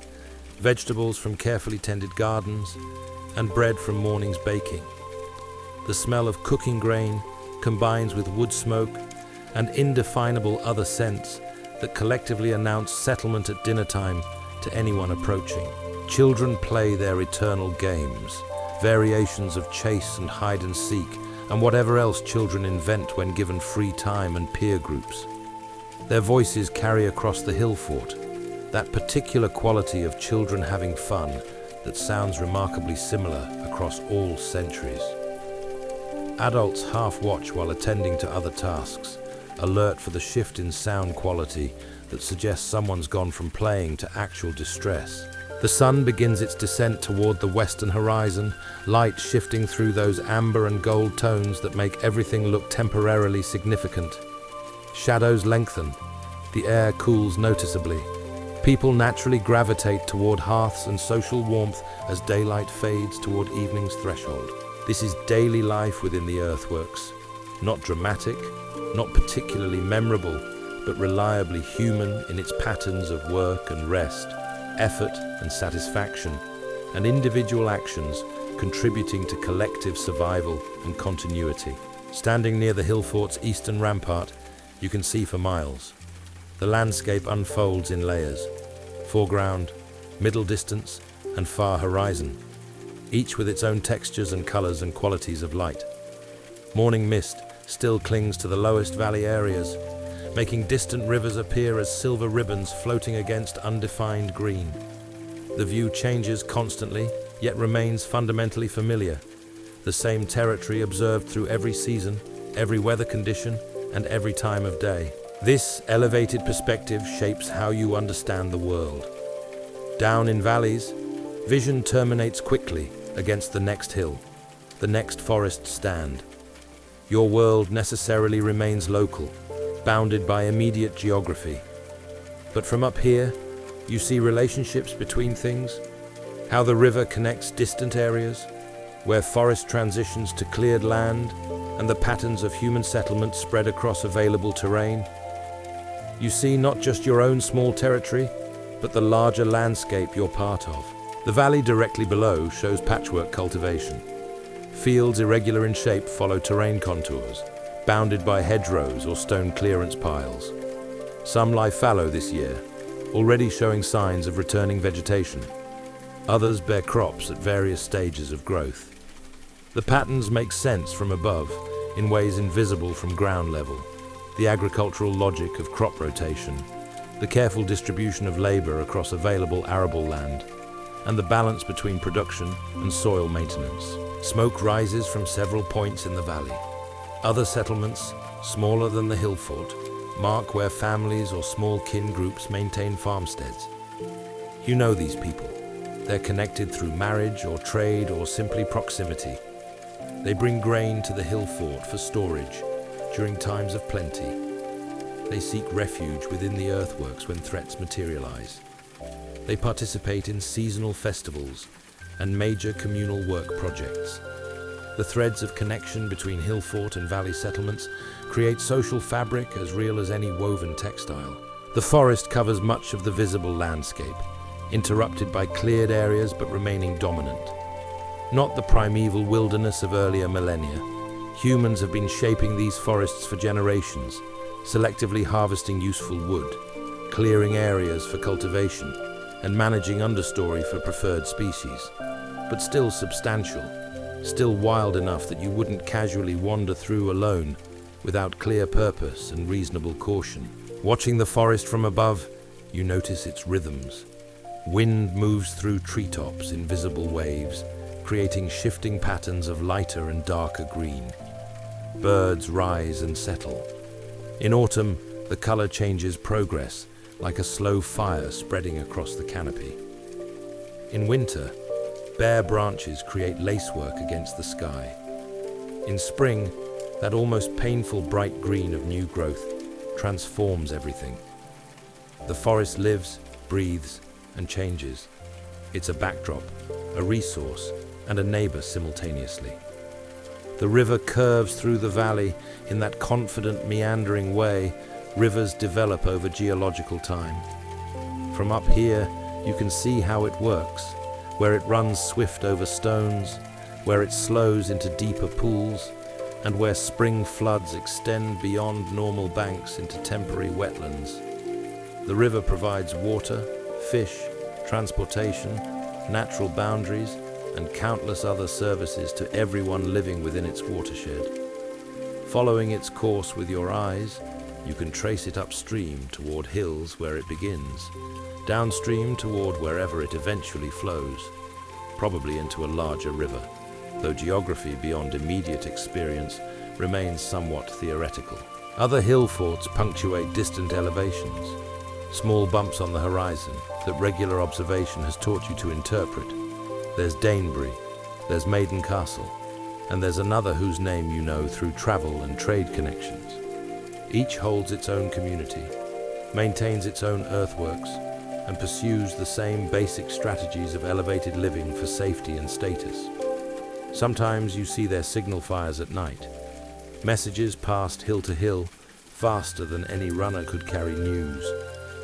vegetables from carefully tended gardens, and bread from morning's baking. The smell of cooking grain combines with wood smoke and indefinable other scents that collectively announce settlement at dinner time to anyone approaching. Children play their eternal games, variations of chase and hide and seek, and whatever else children invent when given free time and peer groups. Their voices carry across the Hillfort that particular quality of children having fun that sounds remarkably similar across all centuries. Adults half watch while attending to other tasks, alert for the shift in sound quality that suggests someone's gone from playing to actual distress. The sun begins its descent toward the western horizon, light shifting through those amber and gold tones that make everything look temporarily significant. Shadows lengthen, the air cools noticeably. People naturally gravitate toward hearths and social warmth as daylight fades toward evening's threshold. This is daily life within the earthworks. Not dramatic, not particularly memorable, but reliably human in its patterns of work and rest, effort and satisfaction, and individual actions contributing to collective survival and continuity. Standing near the Hillfort's eastern rampart, you can see for miles. The landscape unfolds in layers: foreground, middle distance, and far horizon, each with its own textures and colors and qualities of light. Morning mist still clings to the lowest valley areas, making distant rivers appear as silver ribbons floating against undefined green. The view changes constantly, yet remains fundamentally familiar, the same territory observed through every season, every weather condition, and every time of day. This elevated perspective shapes how you understand the world. Down in valleys, vision terminates quickly against the next hill, the next forest stand. Your world necessarily remains local, bounded by immediate geography. But from up here, you see relationships between things, how the river connects distant areas, where forest transitions to cleared land, and the patterns of human settlement spread across available terrain. You see not just your own small territory, but the larger landscape you're part of. The valley directly below shows patchwork cultivation. Fields irregular in shape follow terrain contours, bounded by hedgerows or stone clearance piles. Some lie fallow this year, already showing signs of returning vegetation. Others bear crops at various stages of growth. The patterns make sense from above in ways invisible from ground level. The agricultural logic of crop rotation, the careful distribution of labor across available arable land, and the balance between production and soil maintenance. Smoke rises from several points in the valley. Other settlements, smaller than the Hillfort, mark where families or small kin groups maintain farmsteads. You know these people. They're connected through marriage or trade or simply proximity. They bring grain to the Hillfort for storage during times of plenty. They seek refuge within the earthworks when threats materialize. They participate in seasonal festivals and major communal work projects. The threads of connection between Hillfort and valley settlements create social fabric as real as any woven textile. The forest covers much of the visible landscape, interrupted by cleared areas but remaining dominant. Not the primeval wilderness of earlier millennia. Humans have been shaping these forests for generations, selectively harvesting useful wood, clearing areas for cultivation, and managing understory for preferred species. But still substantial, still wild enough that you wouldn't casually wander through alone without clear purpose and reasonable caution. Watching the forest from above, you notice its rhythms. Wind moves through treetops in visible waves, creating shifting patterns of lighter and darker green. Birds rise and settle, In autumn, the color changes progress, like a slow fire spreading across the canopy. In winter, bare branches create lacework against the sky. In spring, that almost painful bright green of new growth transforms everything. The forest lives, breathes, and changes. It's a backdrop, a resource, and a neighbor simultaneously. The river curves through the valley in that confident, meandering way rivers develop over geological time. From up here, you can see how it works, where it runs swift over stones, where it slows into deeper pools, and where spring floods extend beyond normal banks into temporary wetlands. The river provides water, fish, transportation, natural boundaries, and countless other services to everyone living within its watershed. Following its course with your eyes, you can trace it upstream toward hills where it begins, downstream toward wherever it eventually flows, probably into a larger river, though geography beyond immediate experience remains somewhat theoretical. Other hill forts punctuate distant elevations, small bumps on the horizon that regular observation has taught you to interpret. There's Danebury, there's Maiden Castle, and there's another whose name you know through travel and trade connections. Each holds its own community, maintains its own earthworks, and pursues the same basic strategies of elevated living for safety and status. Sometimes you see their signal fires at night, messages passed hill to hill, faster than any runner could carry news.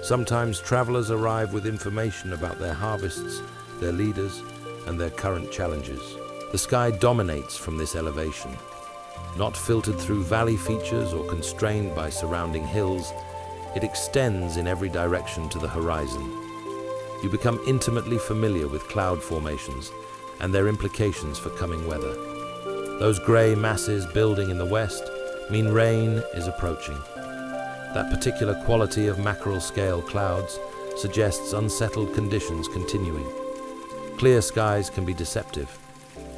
Sometimes travelers arrive with information about their harvests, their leaders, and their current challenges. The sky dominates from this elevation. Not filtered through valley features or constrained by surrounding hills, it extends in every direction to the horizon. You become intimately familiar with cloud formations and their implications for coming weather. Those grey masses building in the west mean rain is approaching. That particular quality of mackerel-scale clouds suggests unsettled conditions continuing. Clear skies can be deceptive.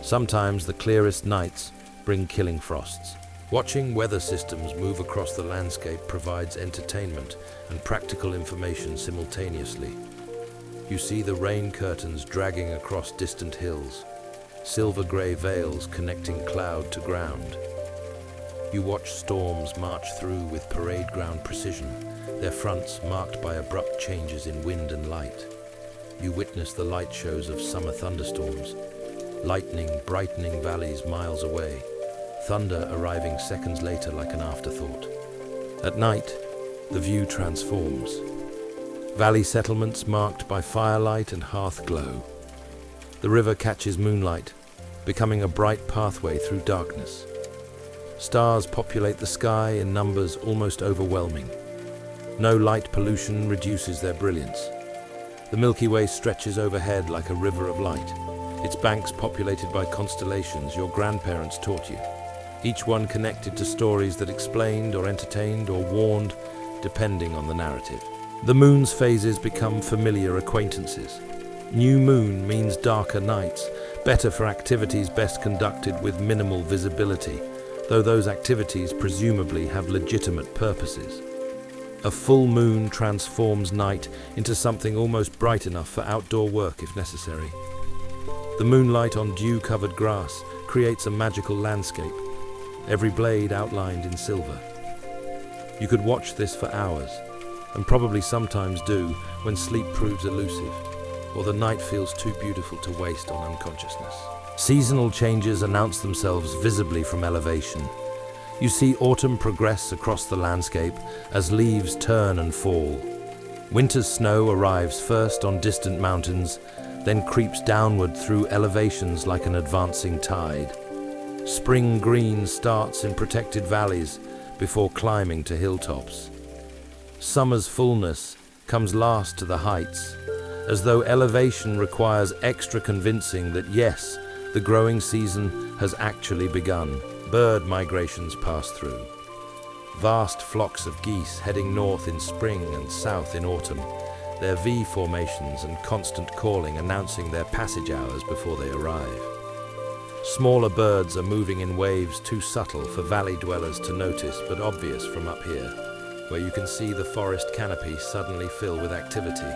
Sometimes the clearest nights bring killing frosts. Watching weather systems move across the landscape provides entertainment and practical information simultaneously. You see the rain curtains dragging across distant hills, silver-grey veils connecting cloud to ground. You watch storms march through with parade ground precision, their fronts marked by abrupt changes in wind and light. You witness the light shows of summer thunderstorms, lightning brightening valleys miles away, thunder arriving seconds later like an afterthought. At night, the view transforms. Valley settlements marked by firelight and hearth glow. The river catches moonlight, becoming a bright pathway through darkness. Stars populate the sky in numbers almost overwhelming. No light pollution reduces their brilliance. The Milky Way stretches overhead like a river of light, its banks populated by constellations your grandparents taught you, each one connected to stories that explained or entertained or warned, depending on the narrative. The moon's phases become familiar acquaintances. New moon means darker nights, better for activities best conducted with minimal visibility, though those activities presumably have legitimate purposes. A full moon transforms night into something almost bright enough for outdoor work if necessary. The moonlight on dew-covered grass creates a magical landscape, every blade outlined in silver. You could watch this for hours, and probably sometimes do when sleep proves elusive, or the night feels too beautiful to waste on unconsciousness. Seasonal changes announce themselves visibly from elevation. You see autumn progress across the landscape as leaves turn and fall. Winter's snow arrives first on distant mountains, then creeps downward through elevations like an advancing tide. Spring green starts in protected valleys before climbing to hilltops. Summer's fullness comes last to the heights, as though elevation requires extra convincing that yes, the growing season has actually begun. Bird migrations pass through. Vast flocks of geese heading north in spring and south in autumn, their V formations and constant calling announcing their passage hours before they arrive. Smaller birds are moving in waves too subtle for valley dwellers to notice, but obvious from up here, where you can see the forest canopy suddenly fill with activity.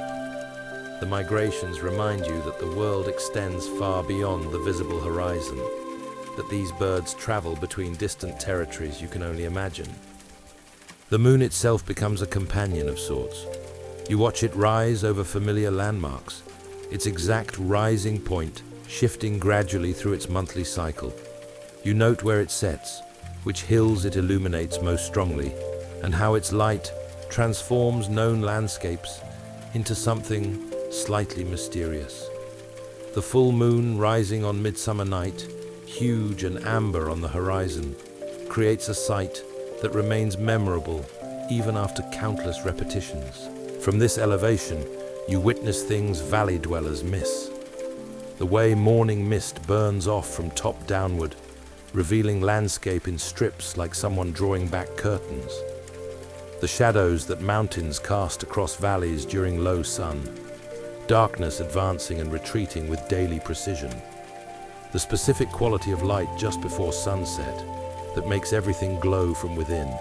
The migrations remind you that the world extends far beyond the visible horizon, that these birds travel between distant territories you can only imagine. The moon itself becomes a companion of sorts. You watch it rise over familiar landmarks, its exact rising point shifting gradually through its monthly cycle. You note where it sets, which hills it illuminates most strongly, and how its light transforms known landscapes into something slightly mysterious. The full moon rising on midsummer night, huge and amber on the horizon, creates a sight that remains memorable even after countless repetitions. From this elevation, you witness things valley dwellers miss. The way morning mist burns off from top downward, revealing landscape in strips like someone drawing back curtains. The shadows that mountains cast across valleys during low sun. Darkness advancing and retreating with daily precision. The specific quality of light just before sunset that makes everything glow from within,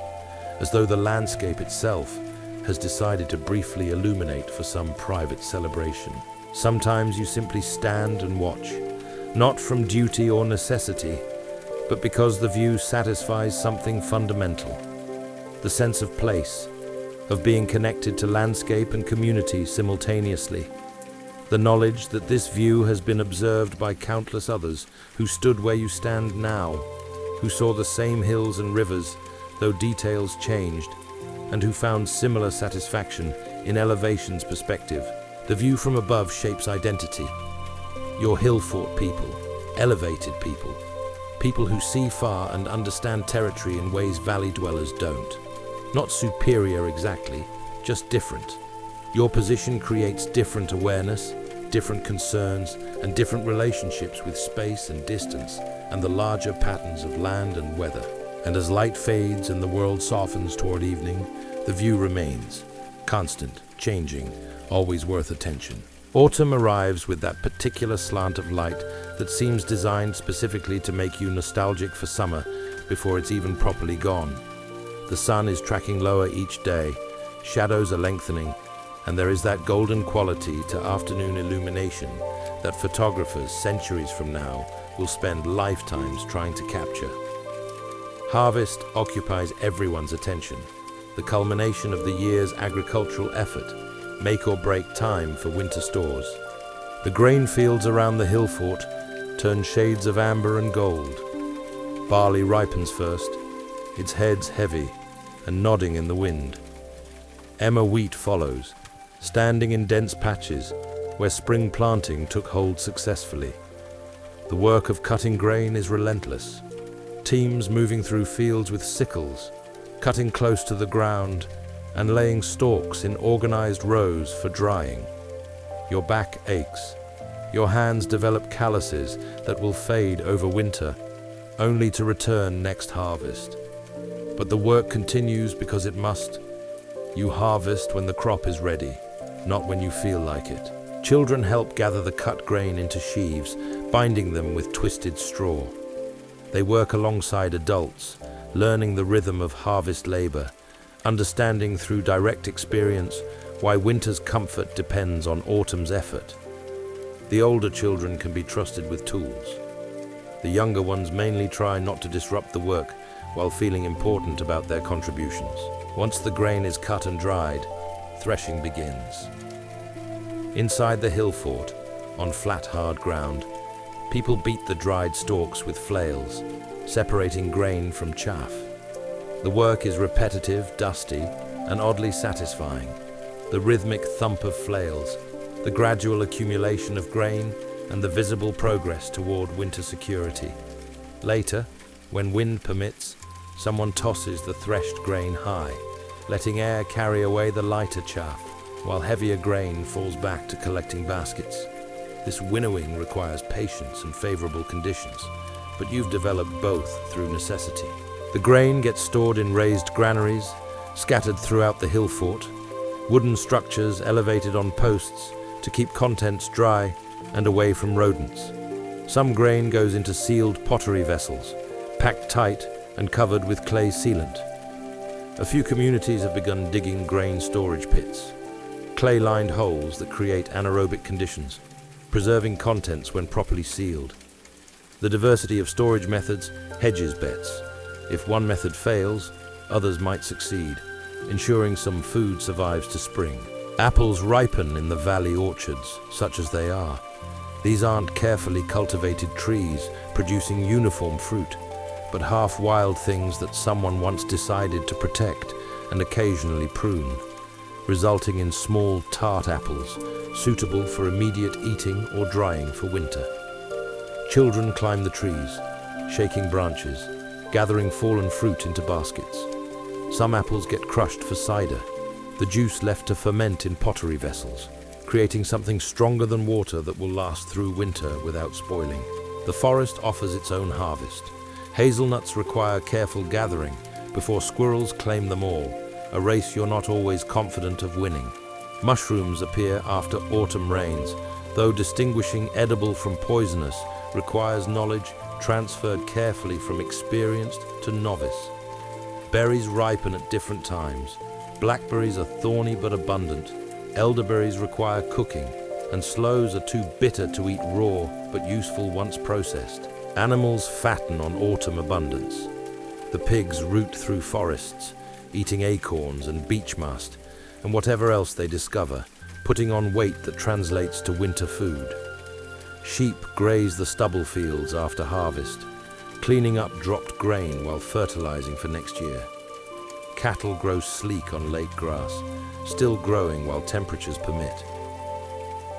as though the landscape itself has decided to briefly illuminate for some private celebration. Sometimes you simply stand and watch, not from duty or necessity, but because the view satisfies something fundamental. The sense of place, of being connected to landscape and community simultaneously. The knowledge that this view has been observed by countless others who stood where you stand now, who saw the same hills and rivers, though details changed, and who found similar satisfaction in elevation's perspective. The view from above shapes identity. Your Hillfort people, elevated people, people who see far and understand territory in ways valley dwellers don't. Not superior exactly, just different. Your position creates different awareness, different concerns, and different relationships with space and distance, and the larger patterns of land and weather. And as light fades and the world softens toward evening, the view remains, constant, changing, always worth attention. Autumn arrives with that particular slant of light that seems designed specifically to make you nostalgic for summer before it's even properly gone. The sun is tracking lower each day, shadows are lengthening, and there is that golden quality to afternoon illumination that photographers centuries from now will spend lifetimes trying to capture. Harvest occupies everyone's attention, the culmination of the year's agricultural effort, make or break time for winter stores. The grain fields around the Hillfort turn shades of amber and gold. Barley ripens first, its heads heavy and nodding in the wind. Emmer wheat follows, standing in dense patches where spring planting took hold successfully. The work of cutting grain is relentless. Teams moving through fields with sickles, cutting close to the ground and laying stalks in organized rows for drying. Your back aches. Your hands develop calluses that will fade over winter, only to return next harvest. But the work continues because it must. You harvest when the crop is ready, not when you feel like it. Children help gather the cut grain into sheaves, binding them with twisted straw. They work alongside adults, learning the rhythm of harvest labor, understanding through direct experience why winter's comfort depends on autumn's effort. The older children can be trusted with tools. The younger ones mainly try not to disrupt the work while feeling important about their contributions. Once the grain is cut and dried, threshing begins. Inside the Hillfort, on flat, hard ground, people beat the dried stalks with flails, separating grain from chaff. The work is repetitive, dusty, and oddly satisfying. The rhythmic thump of flails, the gradual accumulation of grain, and the visible progress toward winter security. Later, when wind permits, someone tosses the threshed grain high, letting air carry away the lighter chaff, while heavier grain falls back to collecting baskets. This winnowing requires patience and favorable conditions, but you've developed both through necessity. The grain gets stored in raised granaries, scattered throughout the Hillfort, wooden structures elevated on posts to keep contents dry and away from rodents. Some grain goes into sealed pottery vessels, packed tight and covered with clay sealant. A few communities have begun digging grain storage pits, clay-lined holes that create anaerobic conditions, preserving contents when properly sealed. The diversity of storage methods hedges bets. If one method fails, others might succeed, ensuring some food survives to spring. Apples ripen in the valley orchards, such as they are. These aren't carefully cultivated trees producing uniform fruit, but half-wild things that someone once decided to protect and occasionally prune, resulting in small tart apples suitable for immediate eating or drying for winter. Children climb the trees, shaking branches, gathering fallen fruit into baskets. Some apples get crushed for cider, the juice left to ferment in pottery vessels, creating something stronger than water that will last through winter without spoiling. The forest offers its own harvest. Hazelnuts require careful gathering before squirrels claim them all, a race you're not always confident of winning. Mushrooms appear after autumn rains, though distinguishing edible from poisonous requires knowledge transferred carefully from experienced to novice. Berries ripen at different times. Blackberries are thorny but abundant. Elderberries require cooking, and sloes are too bitter to eat raw but useful once processed. Animals fatten on autumn abundance. The pigs root through forests, eating acorns and beech mast and whatever else they discover, putting on weight that translates to winter food. Sheep graze the stubble fields after harvest, cleaning up dropped grain while fertilizing for next year. Cattle grow sleek on late grass, still growing while temperatures permit.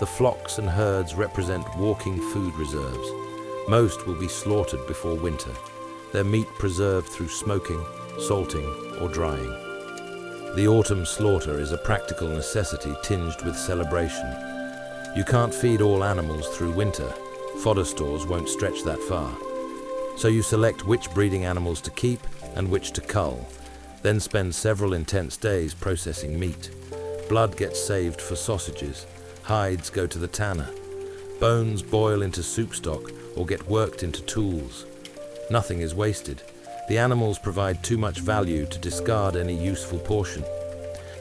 The flocks and herds represent walking food reserves. Most will be slaughtered before winter, their meat preserved through smoking, salting, or drying. The autumn slaughter is a practical necessity tinged with celebration. You can't feed all animals through winter. Fodder stores won't stretch that far. So you select which breeding animals to keep and which to cull, then spend several intense days processing meat. Blood gets saved for sausages, hides go to the tanner, bones boil into soup stock or get worked into tools. Nothing is wasted. The animals provide too much value to discard any useful portion.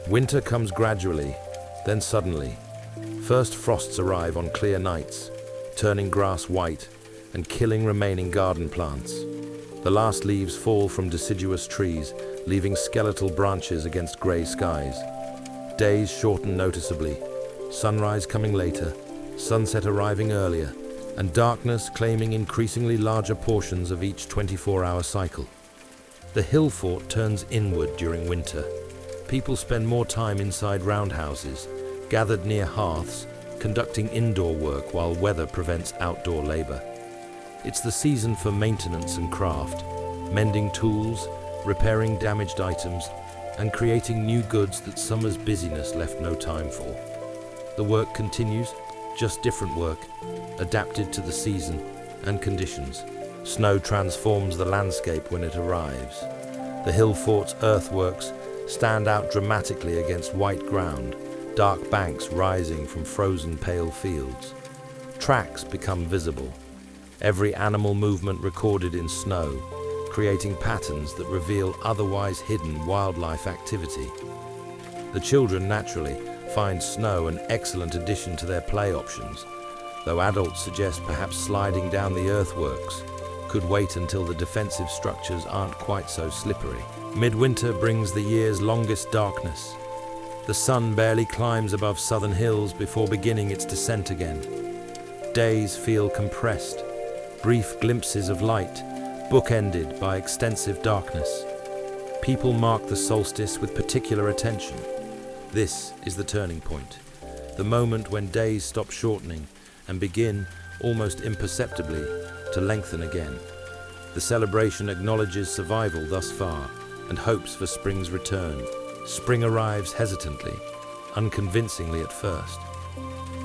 Winter comes gradually, then suddenly. First frosts arrive on clear nights, turning grass white and killing remaining garden plants. The last leaves fall from deciduous trees, leaving skeletal branches against grey skies. Days shorten noticeably, sunrise coming later, sunset arriving earlier, and darkness claiming increasingly larger portions of each 24-hour cycle. The Hillfort turns inward during winter. People spend more time inside roundhouses, gathered near hearths, conducting indoor work while weather prevents outdoor labor. It's the season for maintenance and craft, mending tools, repairing damaged items, and creating new goods that summer's busyness left no time for. The work continues, just different work, adapted to the season and conditions. Snow transforms the landscape when it arrives. The Hillforts' earthworks stand out dramatically against white ground, dark banks rising from frozen pale fields. Tracks become visible, every animal movement recorded in snow, creating patterns that reveal otherwise hidden wildlife activity. The children naturally find snow an excellent addition to their play options, though adults suggest perhaps sliding down the earthworks could wait until the defensive structures aren't quite so slippery. Midwinter brings the year's longest darkness. The sun barely climbs above southern hills before beginning its descent again. Days feel compressed, brief glimpses of light, bookended by extensive darkness. People mark the solstice with particular attention. This is the turning point, the moment when days stop shortening and begin, almost imperceptibly, to lengthen again. The celebration acknowledges survival thus far and hopes for spring's return. Spring arrives hesitantly, unconvincingly at first.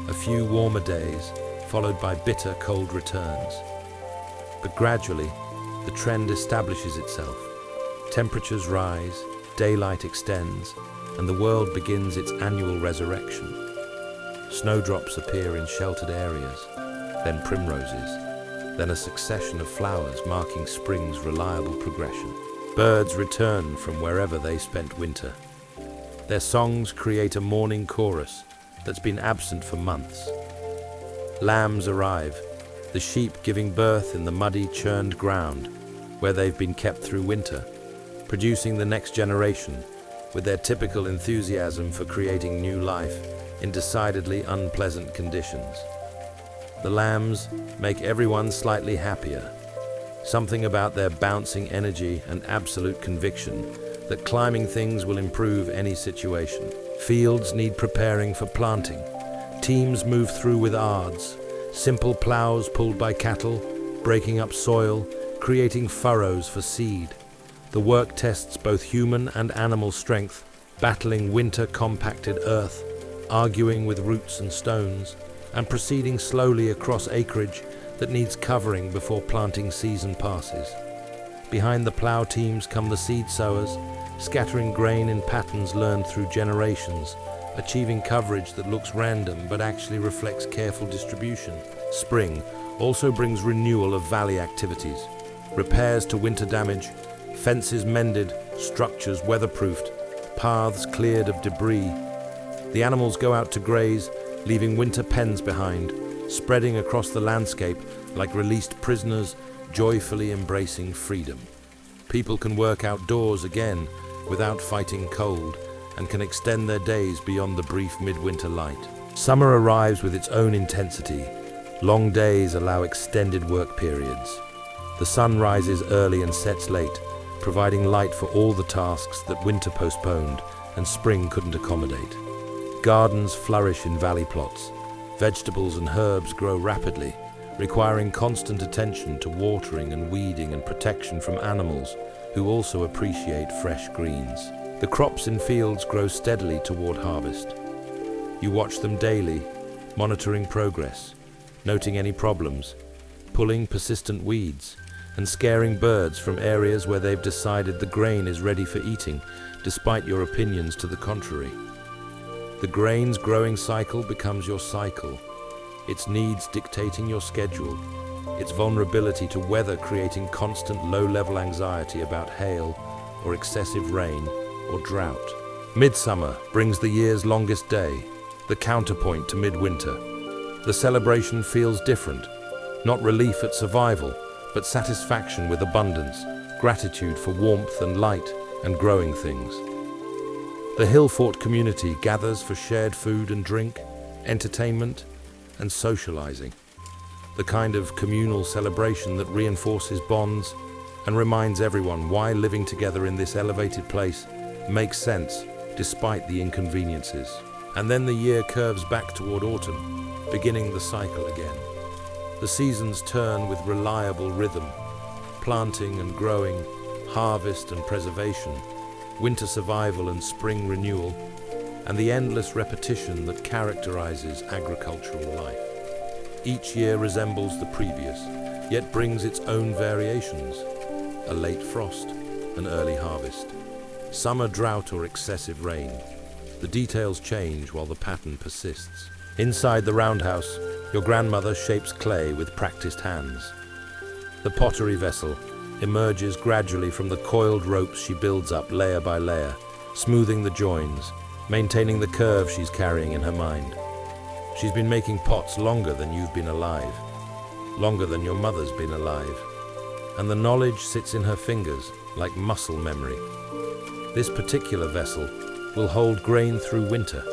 A few warmer days, followed by bitter cold returns. But gradually, the trend establishes itself. Temperatures rise, daylight extends, and the world begins its annual resurrection. Snowdrops appear in sheltered areas, then primroses, then a succession of flowers marking spring's reliable progression. Birds return from wherever they spent winter. Their songs create a morning chorus that's been absent for months. Lambs arrive, the sheep giving birth in the muddy, churned ground where they've been kept through winter, producing the next generation with their typical enthusiasm for creating new life in decidedly unpleasant conditions. The lambs make everyone slightly happier. Something about their bouncing energy and absolute conviction that climbing things will improve any situation. Fields need preparing for planting. Teams move through with ards, simple plows pulled by cattle, breaking up soil, creating furrows for seed. The work tests both human and animal strength, battling winter-compacted earth, arguing with roots and stones, and proceeding slowly across acreage that needs covering before planting season passes. Behind the plow teams come the seed sowers, scattering grain in patterns learned through generations, achieving coverage that looks random but actually reflects careful distribution. Spring also brings renewal of valley activities, repairs to winter damage, fences mended, structures weatherproofed, paths cleared of debris. The animals go out to graze, leaving winter pens behind, spreading across the landscape like released prisoners joyfully embracing freedom. People can work outdoors again without fighting cold and can extend their days beyond the brief midwinter light. Summer arrives with its own intensity. Long days allow extended work periods. The sun rises early and sets late, providing light for all the tasks that winter postponed and spring couldn't accommodate. Gardens flourish in valley plots. Vegetables and herbs grow rapidly, requiring constant attention to watering and weeding and protection from animals who also appreciate fresh greens. The crops in fields grow steadily toward harvest. You watch them daily, monitoring progress, noting any problems, pulling persistent weeds, and scaring birds from areas where they've decided the grain is ready for eating, despite your opinions to the contrary. The grain's growing cycle becomes your cycle, its needs dictating your schedule, its vulnerability to weather creating constant low-level anxiety about hail or excessive rain or drought. Midsummer brings the year's longest day, the counterpoint to midwinter. The celebration feels different, not relief at survival, but satisfaction with abundance, gratitude for warmth and light and growing things. The Hillfort community gathers for shared food and drink, entertainment, and socializing. The kind of communal celebration that reinforces bonds and reminds everyone why living together in this elevated place makes sense despite the inconveniences. And then the year curves back toward autumn, beginning the cycle again. The seasons turn with reliable rhythm, planting and growing, harvest and preservation, winter survival and spring renewal, and the endless repetition that characterizes agricultural life. Each year resembles the previous, yet brings its own variations: a late frost, an early harvest, summer drought or excessive rain. The details change while the pattern persists. Inside the roundhouse, your grandmother shapes clay with practiced hands. The pottery vessel emerges gradually from the coiled ropes she builds up layer by layer, smoothing the joins, maintaining the curve she's carrying in her mind. She's been making pots longer than you've been alive, longer than your mother's been alive, and the knowledge sits in her fingers like muscle memory. This particular vessel will hold grain through winter,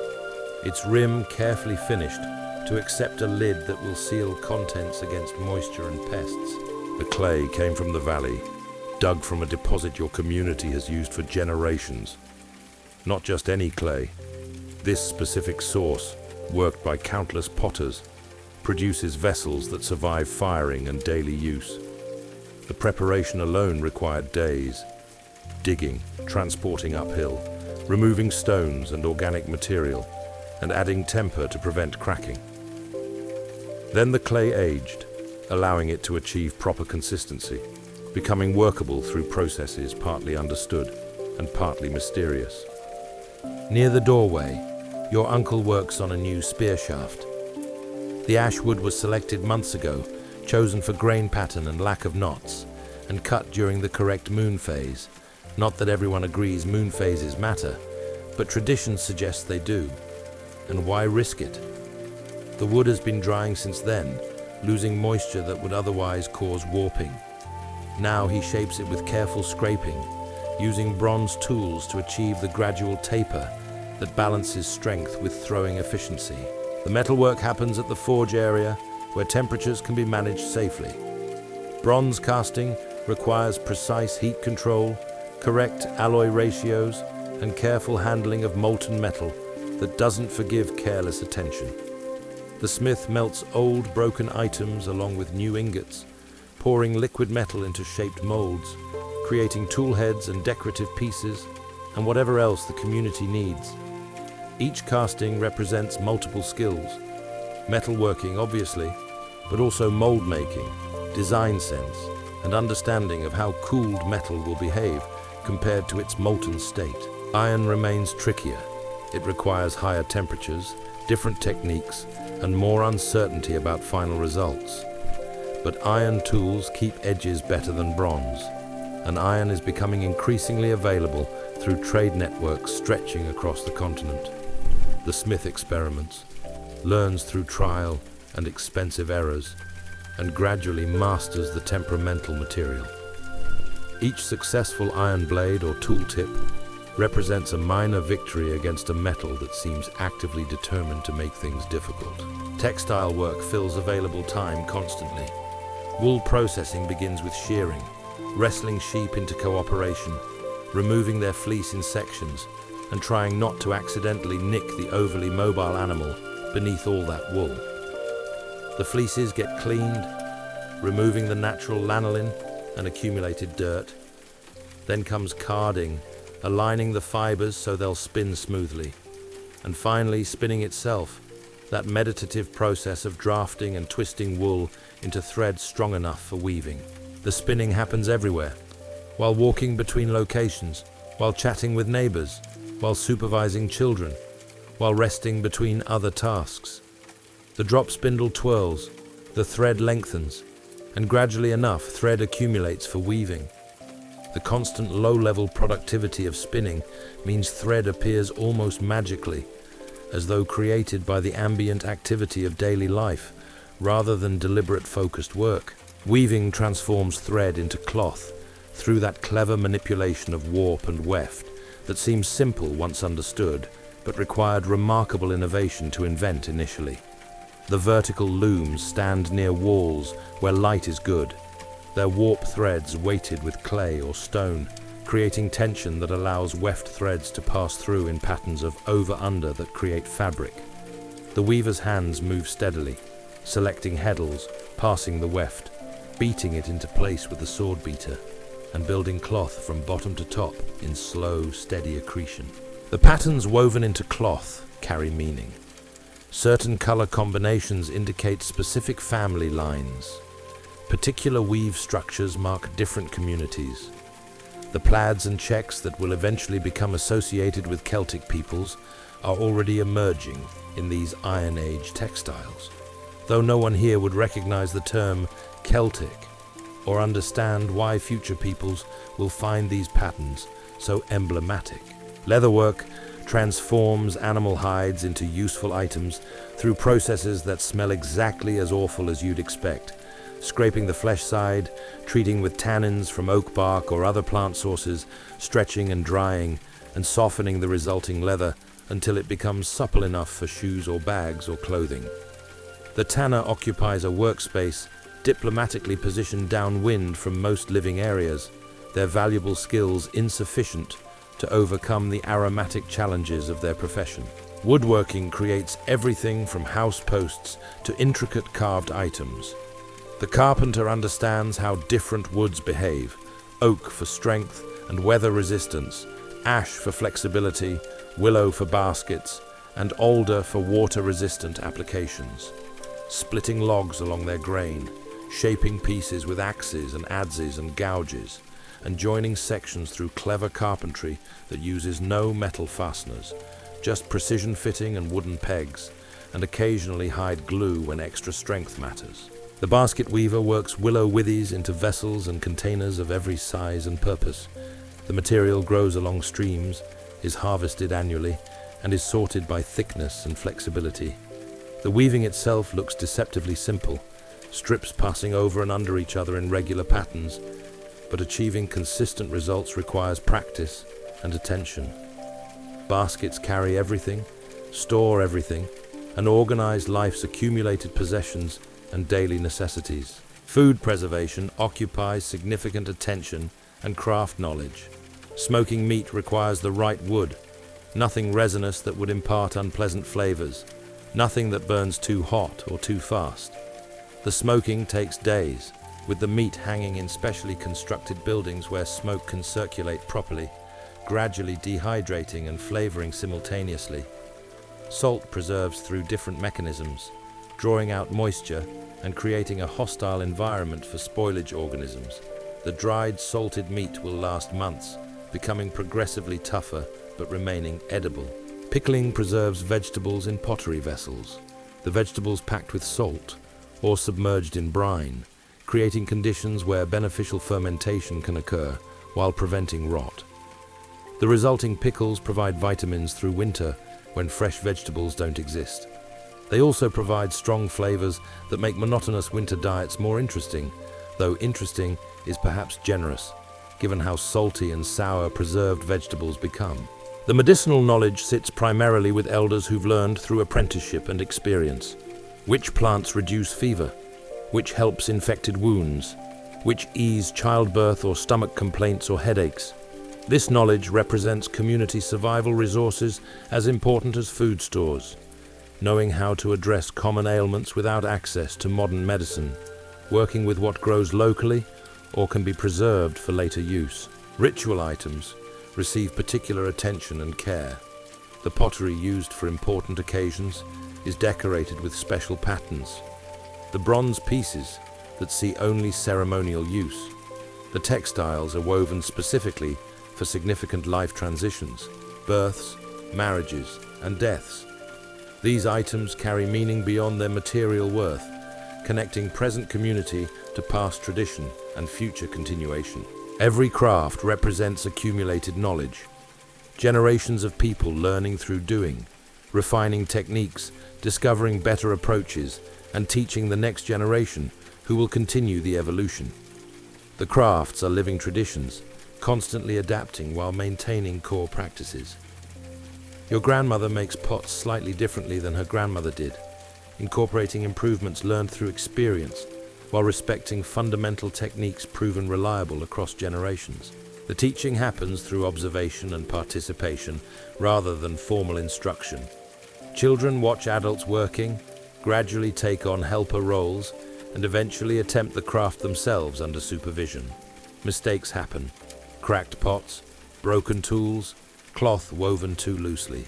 its rim carefully finished to accept a lid that will seal contents against moisture and pests. The clay came from the valley, dug from a deposit your community has used for generations. Not just any clay. This specific source, worked by countless potters, produces vessels that survive firing and daily use. The preparation alone required days, digging, transporting uphill, removing stones and organic material, and adding temper to prevent cracking. Then the clay aged, allowing it to achieve proper consistency, becoming workable through processes partly understood and partly mysterious. Near the doorway, your uncle works on a new spear shaft. The ash wood was selected months ago, chosen for grain pattern and lack of knots, and cut during the correct moon phase. Not that everyone agrees moon phases matter, but tradition suggests they do. And why risk it? The wood has been drying since then, losing moisture that would otherwise cause warping. Now he shapes it with careful scraping, using bronze tools to achieve the gradual taper that balances strength with throwing efficiency. The metalwork happens at the forge area, where temperatures can be managed safely. Bronze casting requires precise heat control, correct alloy ratios, and careful handling of molten metal that doesn't forgive careless attention. The smith melts old, broken items along with new ingots, pouring liquid metal into shaped molds, creating tool heads and decorative pieces, and whatever else the community needs. Each casting represents multiple skills: metalworking, obviously, but also mold making, design sense, and understanding of how cooled metal will behave compared to its molten state. Iron remains trickier. It requires higher temperatures, different techniques, and more uncertainty about final results. But iron tools keep edges better than bronze, and iron is becoming increasingly available through trade networks stretching across the continent. The smith experiments, learns through trial and expensive errors, and gradually masters the temperamental material. Each successful iron blade or tool tip represents a minor victory against a metal that seems actively determined to make things difficult. Textile work fills available time constantly. Wool processing begins with shearing, wrestling sheep into cooperation, removing their fleece in sections, and trying not to accidentally nick the overly mobile animal beneath all that wool. The fleeces get cleaned, removing the natural lanolin and accumulated dirt. Then comes carding, aligning the fibers so they'll spin smoothly. And finally, spinning itself, that meditative process of drafting and twisting wool into threads strong enough for weaving. The spinning happens everywhere, while walking between locations, while chatting with neighbors, while supervising children, while resting between other tasks. The drop spindle twirls, the thread lengthens, and gradually enough thread accumulates for weaving. The constant low-level productivity of spinning means thread appears almost magically, as though created by the ambient activity of daily life, rather than deliberate focused work. Weaving transforms thread into cloth through that clever manipulation of warp and weft that seems simple once understood, but required remarkable innovation to invent initially. The vertical looms stand near walls where light is good, their warp threads weighted with clay or stone, creating tension that allows weft threads to pass through in patterns of over-under that create fabric. The weaver's hands move steadily, selecting heddles, passing the weft, beating it into place with the sword beater, and building cloth from bottom to top in slow, steady accretion. The patterns woven into cloth carry meaning. Certain color combinations indicate specific family lines. Particular weave structures mark different communities. The plaids and checks that will eventually become associated with Celtic peoples are already emerging in these Iron Age textiles, though no one here would recognize the term Celtic or understand why future peoples will find these patterns so emblematic. Leatherwork transforms animal hides into useful items through processes that smell exactly as awful as you'd expect, scraping the flesh side, treating with tannins from oak bark or other plant sources, stretching and drying, and softening the resulting leather until it becomes supple enough for shoes or bags or clothing. The tanner occupies a workspace diplomatically positioned downwind from most living areas, their valuable skills insufficient to overcome the aromatic challenges of their profession. Woodworking creates everything from house posts to intricate carved items. The carpenter understands how different woods behave: oak for strength and weather resistance, ash for flexibility, willow for baskets, and alder for water-resistant applications. Splitting logs along their grain, shaping pieces with axes and adzes and gouges, and joining sections through clever carpentry that uses no metal fasteners, just precision fitting and wooden pegs, and occasionally hide glue when extra strength matters. The basket weaver works willow withies into vessels and containers of every size and purpose. The material grows along streams, is harvested annually, and is sorted by thickness and flexibility. The weaving itself looks deceptively simple, strips passing over and under each other in regular patterns, but achieving consistent results requires practice and attention. Baskets carry everything, store everything, and organize life's accumulated possessions and daily necessities. Food preservation occupies significant attention and craft knowledge. Smoking meat requires the right wood, nothing resinous that would impart unpleasant flavors, nothing that burns too hot or too fast. The smoking takes days, with the meat hanging in specially constructed buildings where smoke can circulate properly, gradually dehydrating and flavoring simultaneously. Salt preserves through different mechanisms, drawing out moisture and creating a hostile environment for spoilage organisms. The dried, salted meat will last months, becoming progressively tougher but remaining edible. Pickling preserves vegetables in pottery vessels, the vegetables packed with salt or submerged in brine, creating conditions where beneficial fermentation can occur while preventing rot. The resulting pickles provide vitamins through winter when fresh vegetables don't exist. They also provide strong flavors that make monotonous winter diets more interesting, though interesting is perhaps generous, given how salty and sour preserved vegetables become. The medicinal knowledge sits primarily with elders who've learned through apprenticeship and experience. Which plants reduce fever? Which helps infected wounds? Which ease childbirth or stomach complaints or headaches? This knowledge represents community survival resources as important as food stores, knowing how to address common ailments without access to modern medicine, working with what grows locally or can be preserved for later use. Ritual items receive particular attention and care. The pottery used for important occasions is decorated with special patterns. The bronze pieces that see only ceremonial use. The textiles are woven specifically for significant life transitions, births, marriages, and deaths. These items carry meaning beyond their material worth, connecting present community to past tradition and future continuation. Every craft represents accumulated knowledge, generations of people learning through doing, refining techniques, discovering better approaches, and teaching the next generation who will continue the evolution. The crafts are living traditions, constantly adapting while maintaining core practices. Your grandmother makes pots slightly differently than her grandmother did, incorporating improvements learned through experience while respecting fundamental techniques proven reliable across generations. The teaching happens through observation and participation rather than formal instruction. Children watch adults working, gradually take on helper roles, and eventually attempt the craft themselves under supervision. Mistakes happen. Cracked pots, broken tools, cloth woven too loosely.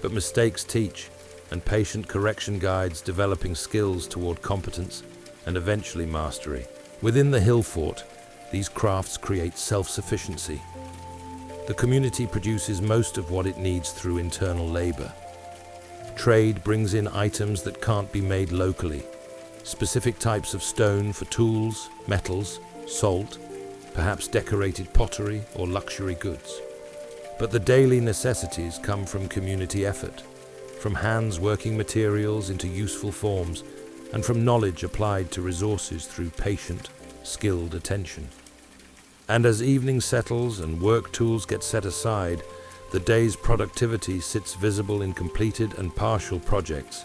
But mistakes teach, and patient correction guides developing skills toward competence and eventually mastery. Within the Hillfort, these crafts create self-sufficiency. The community produces most of what it needs through internal labor. Trade brings in items that can't be made locally. Specific types of stone for tools, metals, salt, perhaps decorated pottery or luxury goods. But the daily necessities come from community effort, from hands working materials into useful forms, and from knowledge applied to resources through patient, skilled attention. And as evening settles and work tools get set aside, the day's productivity sits visible in completed and partial projects,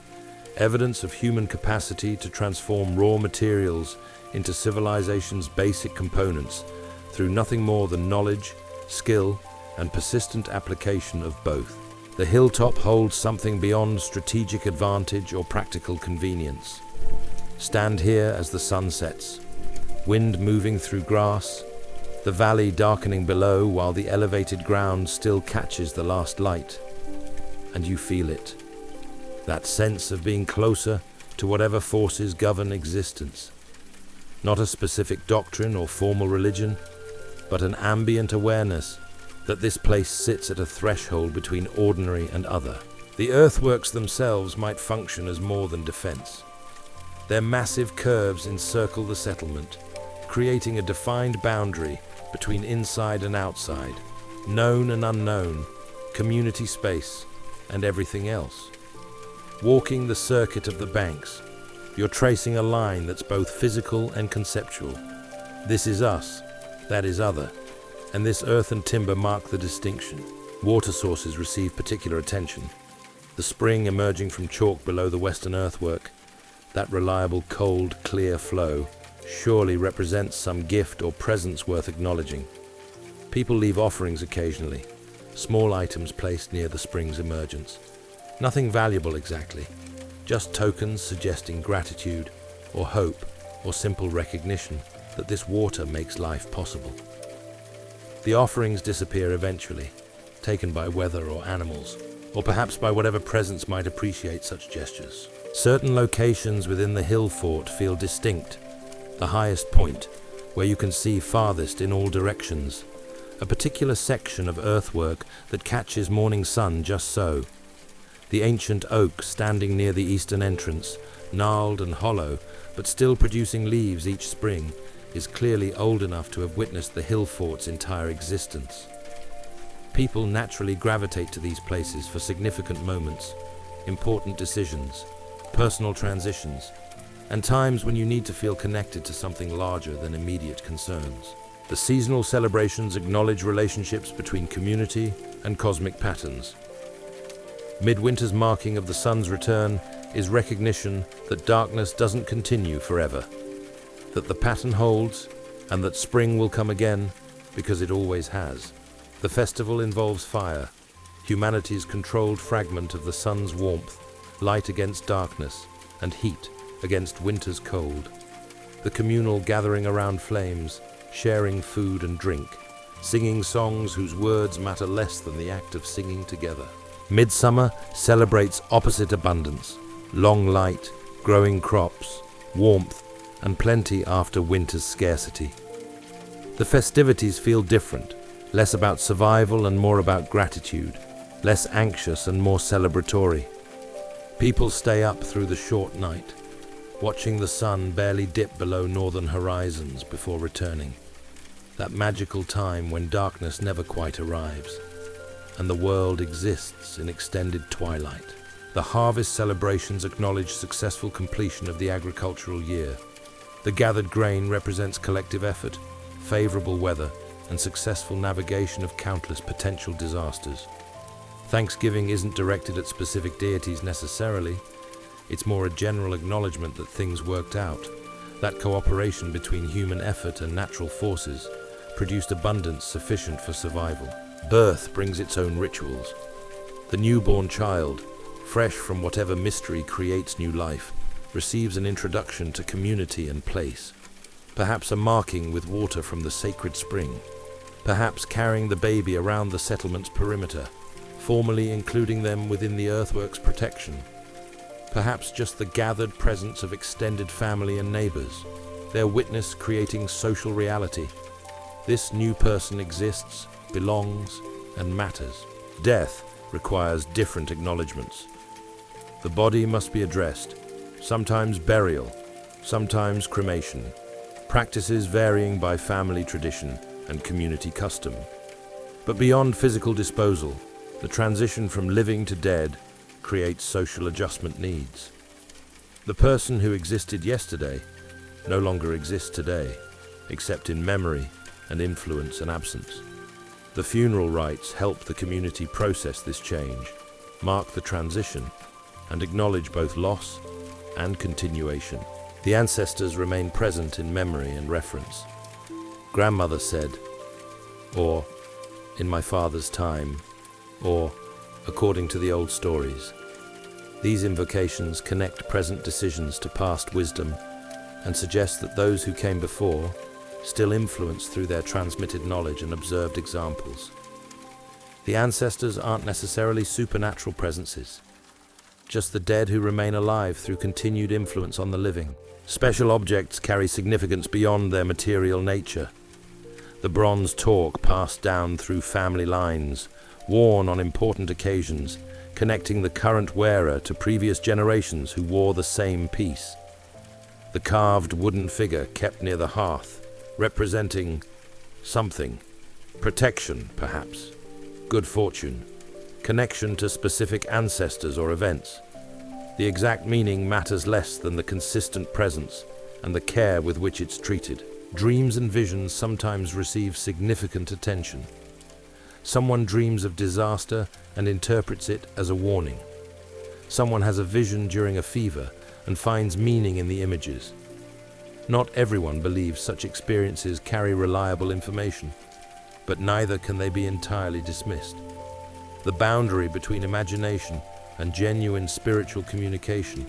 evidence of human capacity to transform raw materials into civilization's basic components through nothing more than knowledge, skill, and persistent application of both. The hilltop holds something beyond strategic advantage or practical convenience. Stand here as the sun sets, wind moving through grass, the valley darkening below while the elevated ground still catches the last light. And you feel it, that sense of being closer to whatever forces govern existence. Not a specific doctrine or formal religion, but an ambient awareness that this place sits at a threshold between ordinary and other. The earthworks themselves might function as more than defense. Their massive curves encircle the settlement, creating a defined boundary between inside and outside, known and unknown, community space, and everything else. Walking the circuit of the banks, you're tracing a line that's both physical and conceptual. This is us, that is other, and this earth and timber mark the distinction. Water sources receive particular attention. The spring emerging from chalk below the western earthwork, that reliable, cold, clear flow, surely represents some gift or presence worth acknowledging. People leave offerings occasionally, small items placed near the spring's emergence. Nothing valuable exactly, just tokens suggesting gratitude or hope or simple recognition that this water makes life possible. The offerings disappear eventually, taken by weather or animals, or perhaps by whatever presence might appreciate such gestures. Certain locations within the Hillfort feel distinct, the highest point, where you can see farthest in all directions, a particular section of earthwork that catches morning sun just so. The ancient oak standing near the eastern entrance, gnarled and hollow, but still producing leaves each spring, is clearly old enough to have witnessed the Hillfort's entire existence. People naturally gravitate to these places for significant moments, important decisions, personal transitions, and times when you need to feel connected to something larger than immediate concerns. The seasonal celebrations acknowledge relationships between community and cosmic patterns. Midwinter's marking of the sun's return is recognition that darkness doesn't continue forever, that the pattern holds, and that spring will come again because it always has. The festival involves fire, humanity's controlled fragment of the sun's warmth, light against darkness, and heat against winter's cold. The communal gathering around flames, sharing food and drink, singing songs whose words matter less than the act of singing together. Midsummer celebrates opposite abundance, long light, growing crops, warmth, and plenty after winter's scarcity. The festivities feel different, less about survival and more about gratitude, less anxious and more celebratory. People stay up through the short night, watching the sun barely dip below northern horizons before returning. That magical time when darkness never quite arrives, and the world exists in extended twilight. The harvest celebrations acknowledge successful completion of the agricultural year. The gathered grain represents collective effort, favorable weather, and successful navigation of countless potential disasters. Thanksgiving isn't directed at specific deities necessarily. It's more a general acknowledgement that things worked out, that cooperation between human effort and natural forces produced abundance sufficient for survival. Birth brings its own rituals. The newborn child, fresh from whatever mystery creates new life, receives an introduction to community and place, perhaps a marking with water from the sacred spring, perhaps carrying the baby around the settlement's perimeter, formally including them within the earthwork's protection, perhaps just the gathered presence of extended family and neighbors, their witness creating social reality. This new person exists, belongs, and matters. Death requires different acknowledgements. The body must be addressed, sometimes burial, sometimes cremation, practices varying by family tradition and community custom. But beyond physical disposal, the transition from living to dead creates social adjustment needs. The person who existed yesterday no longer exists today, except in memory and influence and absence. The funeral rites help the community process this change, mark the transition, and acknowledge both loss and continuation. The ancestors remain present in memory and reference. Grandmother said, or in my father's time, or according to the old stories. These invocations connect present decisions to past wisdom and suggest that those who came before still influence through their transmitted knowledge and observed examples. The ancestors aren't necessarily supernatural presences, just the dead who remain alive through continued influence on the living. Special objects carry significance beyond their material nature. The bronze torque passed down through family lines, worn on important occasions, connecting the current wearer to previous generations who wore the same piece. The carved wooden figure kept near the hearth, representing something. Protection, perhaps. Good fortune. Connection to specific ancestors or events. The exact meaning matters less than the consistent presence and the care with which it's treated. Dreams and visions sometimes receive significant attention. Someone dreams of disaster and interprets it as a warning. Someone has a vision during a fever and finds meaning in the images. Not everyone believes such experiences carry reliable information, but neither can they be entirely dismissed. The boundary between imagination and genuine spiritual communication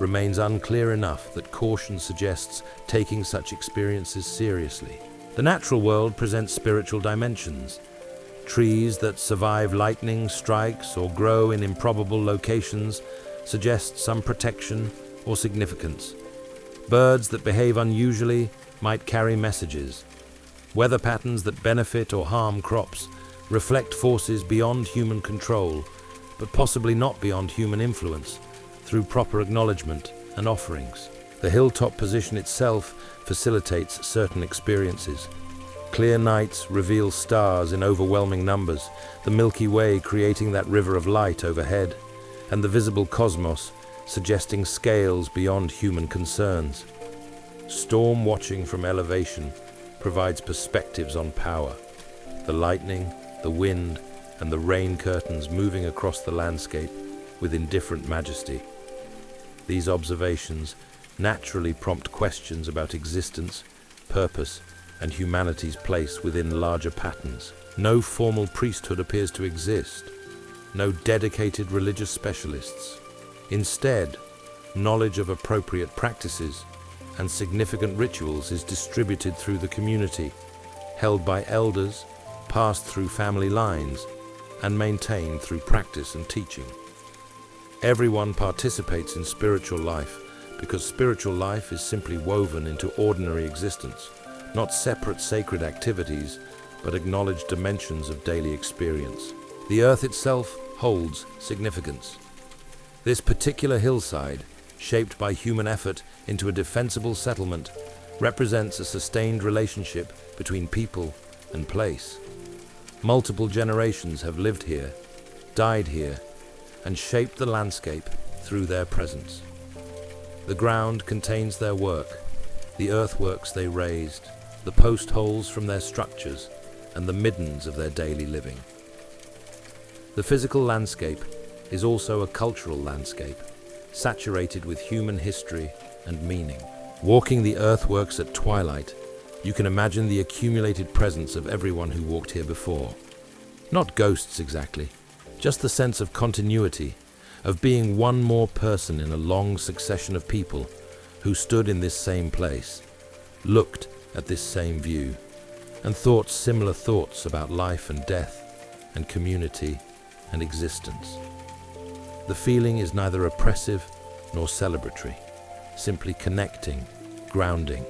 remains unclear enough that caution suggests taking such experiences seriously. The natural world presents spiritual dimensions. Trees that survive lightning strikes or grow in improbable locations suggest some protection or significance. Birds that behave unusually might carry messages. Weather patterns that benefit or harm crops reflect forces beyond human control, but possibly not beyond human influence, through proper acknowledgement and offerings. The hilltop position itself facilitates certain experiences. Clear nights reveal stars in overwhelming numbers, the Milky Way creating that river of light overhead, and the visible cosmos suggesting scales beyond human concerns. Storm watching from elevation provides perspectives on power. The lightning, the wind, and the rain curtains moving across the landscape with indifferent majesty. These observations naturally prompt questions about existence, purpose, and humanity's place within larger patterns. No formal priesthood appears to exist, no dedicated religious specialists. Instead, knowledge of appropriate practices and significant rituals is distributed through the community, held by elders, passed through family lines, and maintained through practice and teaching. Everyone participates in spiritual life because spiritual life is simply woven into ordinary existence, not separate sacred activities, but acknowledged dimensions of daily experience. The earth itself holds significance. This particular hillside, shaped by human effort into a defensible settlement, represents a sustained relationship between people and place. Multiple generations have lived here, died here, and shaped the landscape through their presence. The ground contains their work, the earthworks they raised, the post holes from their structures, and the middens of their daily living. The physical landscape is also a cultural landscape, saturated with human history and meaning. Walking the earthworks at twilight, you can imagine the accumulated presence of everyone who walked here before. Not ghosts exactly, just the sense of continuity, of being one more person in a long succession of people who stood in this same place, looked at this same view, and thought similar thoughts about life and death and community and existence. The feeling is neither oppressive nor celebratory, simply connecting, grounding,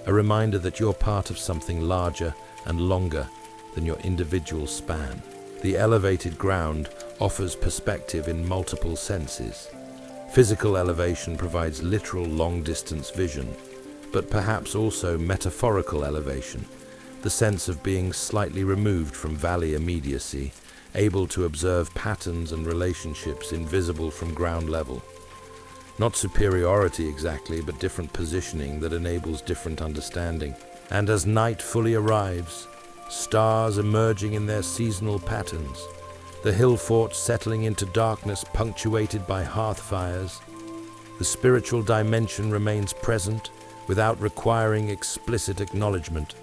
a reminder that you're part of something larger and longer than your individual span. The elevated ground offers perspective in multiple senses. Physical elevation provides literal long-distance vision, but perhaps also metaphorical elevation, the sense of being slightly removed from valley immediacy, able to observe patterns and relationships invisible from ground level. Not superiority exactly, but different positioning that enables different understanding. And as night fully arrives, stars emerging in their seasonal patterns, the Hillforts settling into darkness punctuated by hearth fires, the spiritual dimension remains present without requiring explicit acknowledgement,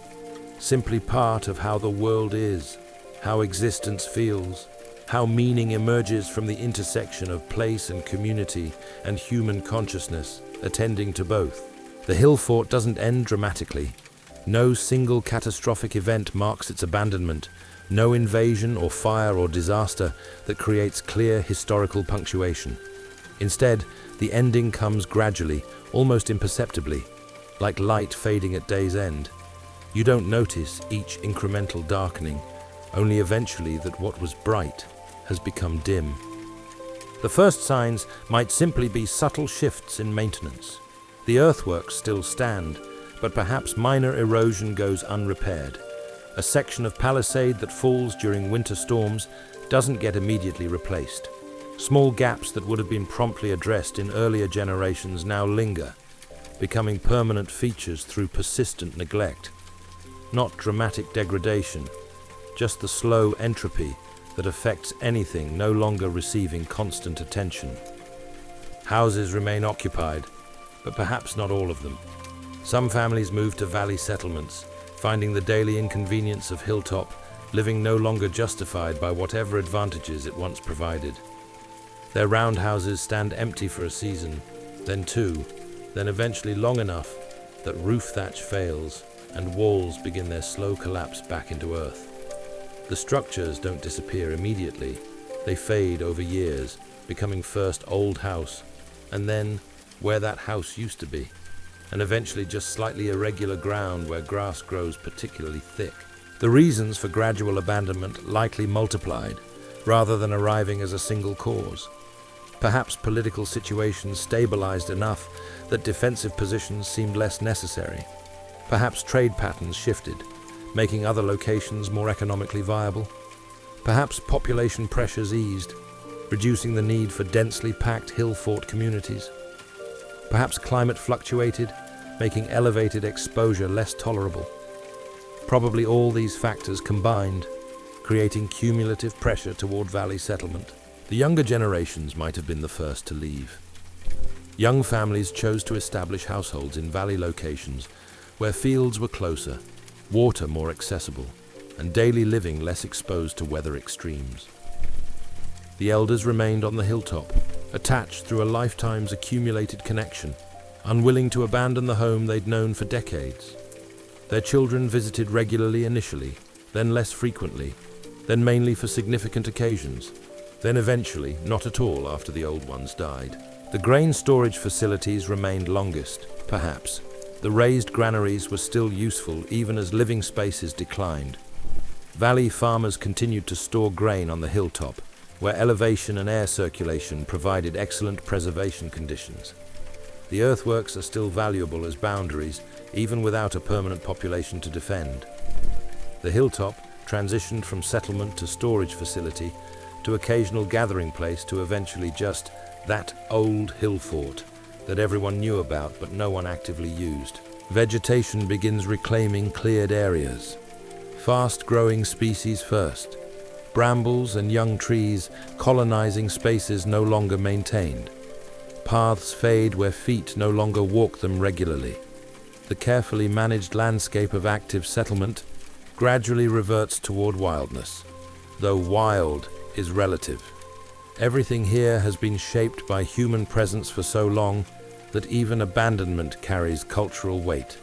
simply part of how the world is, how existence feels, how meaning emerges from the intersection of place and community and human consciousness, attending to both. The Hillfort doesn't end dramatically. No single catastrophic event marks its abandonment, no invasion or fire or disaster that creates clear historical punctuation. Instead, the ending comes gradually, almost imperceptibly, like light fading at day's end. You don't notice each incremental darkening, only eventually that what was bright has become dim. The first signs might simply be subtle shifts in maintenance. The earthworks still stand, but perhaps minor erosion goes unrepaired. A section of palisade that falls during winter storms doesn't get immediately replaced. Small gaps that would have been promptly addressed in earlier generations now linger, becoming permanent features through persistent neglect. Not dramatic degradation, just the slow entropy that affects anything no longer receiving constant attention. Houses remain occupied, but perhaps not all of them. Some families move to valley settlements, finding the daily inconvenience of hilltop living no longer justified by whatever advantages it once provided. Their roundhouses stand empty for a season, then two, then eventually long enough that roof thatch fails and walls begin their slow collapse back into earth. The structures don't disappear immediately. They fade over years, becoming first old house, and then where that house used to be, and eventually just slightly irregular ground where grass grows particularly thick. The reasons for gradual abandonment likely multiplied, rather than arriving as a single cause. Perhaps political situations stabilized enough that defensive positions seemed less necessary. Perhaps trade patterns shifted, making other locations more economically viable. Perhaps population pressures eased, reducing the need for densely packed hill fort communities. Perhaps climate fluctuated, making elevated exposure less tolerable. Probably all these factors combined, creating cumulative pressure toward valley settlement. The younger generations might have been the first to leave. Young families chose to establish households in valley locations where fields were closer, water more accessible, and daily living less exposed to weather extremes. The elders remained on the hilltop, attached through a lifetime's accumulated connection, unwilling to abandon the home they'd known for decades. Their children visited regularly initially, then less frequently, then mainly for significant occasions, then eventually not at all after the old ones died. The grain storage facilities remained longest, perhaps. The raised granaries were still useful even as living spaces declined. Valley farmers continued to store grain on the hilltop, where elevation and air circulation provided excellent preservation conditions. The earthworks are still valuable as boundaries, even without a permanent population to defend. The hilltop transitioned from settlement to storage facility to occasional gathering place to eventually just that old hill fort that everyone knew about but no one actively used. Vegetation begins reclaiming cleared areas. Fast-growing species first. Brambles and young trees colonizing spaces no longer maintained. Paths fade where feet no longer walk them regularly. The carefully managed landscape of active settlement gradually reverts toward wildness, though wild is relative. Everything here has been shaped by human presence for so long that even abandonment carries cultural weight.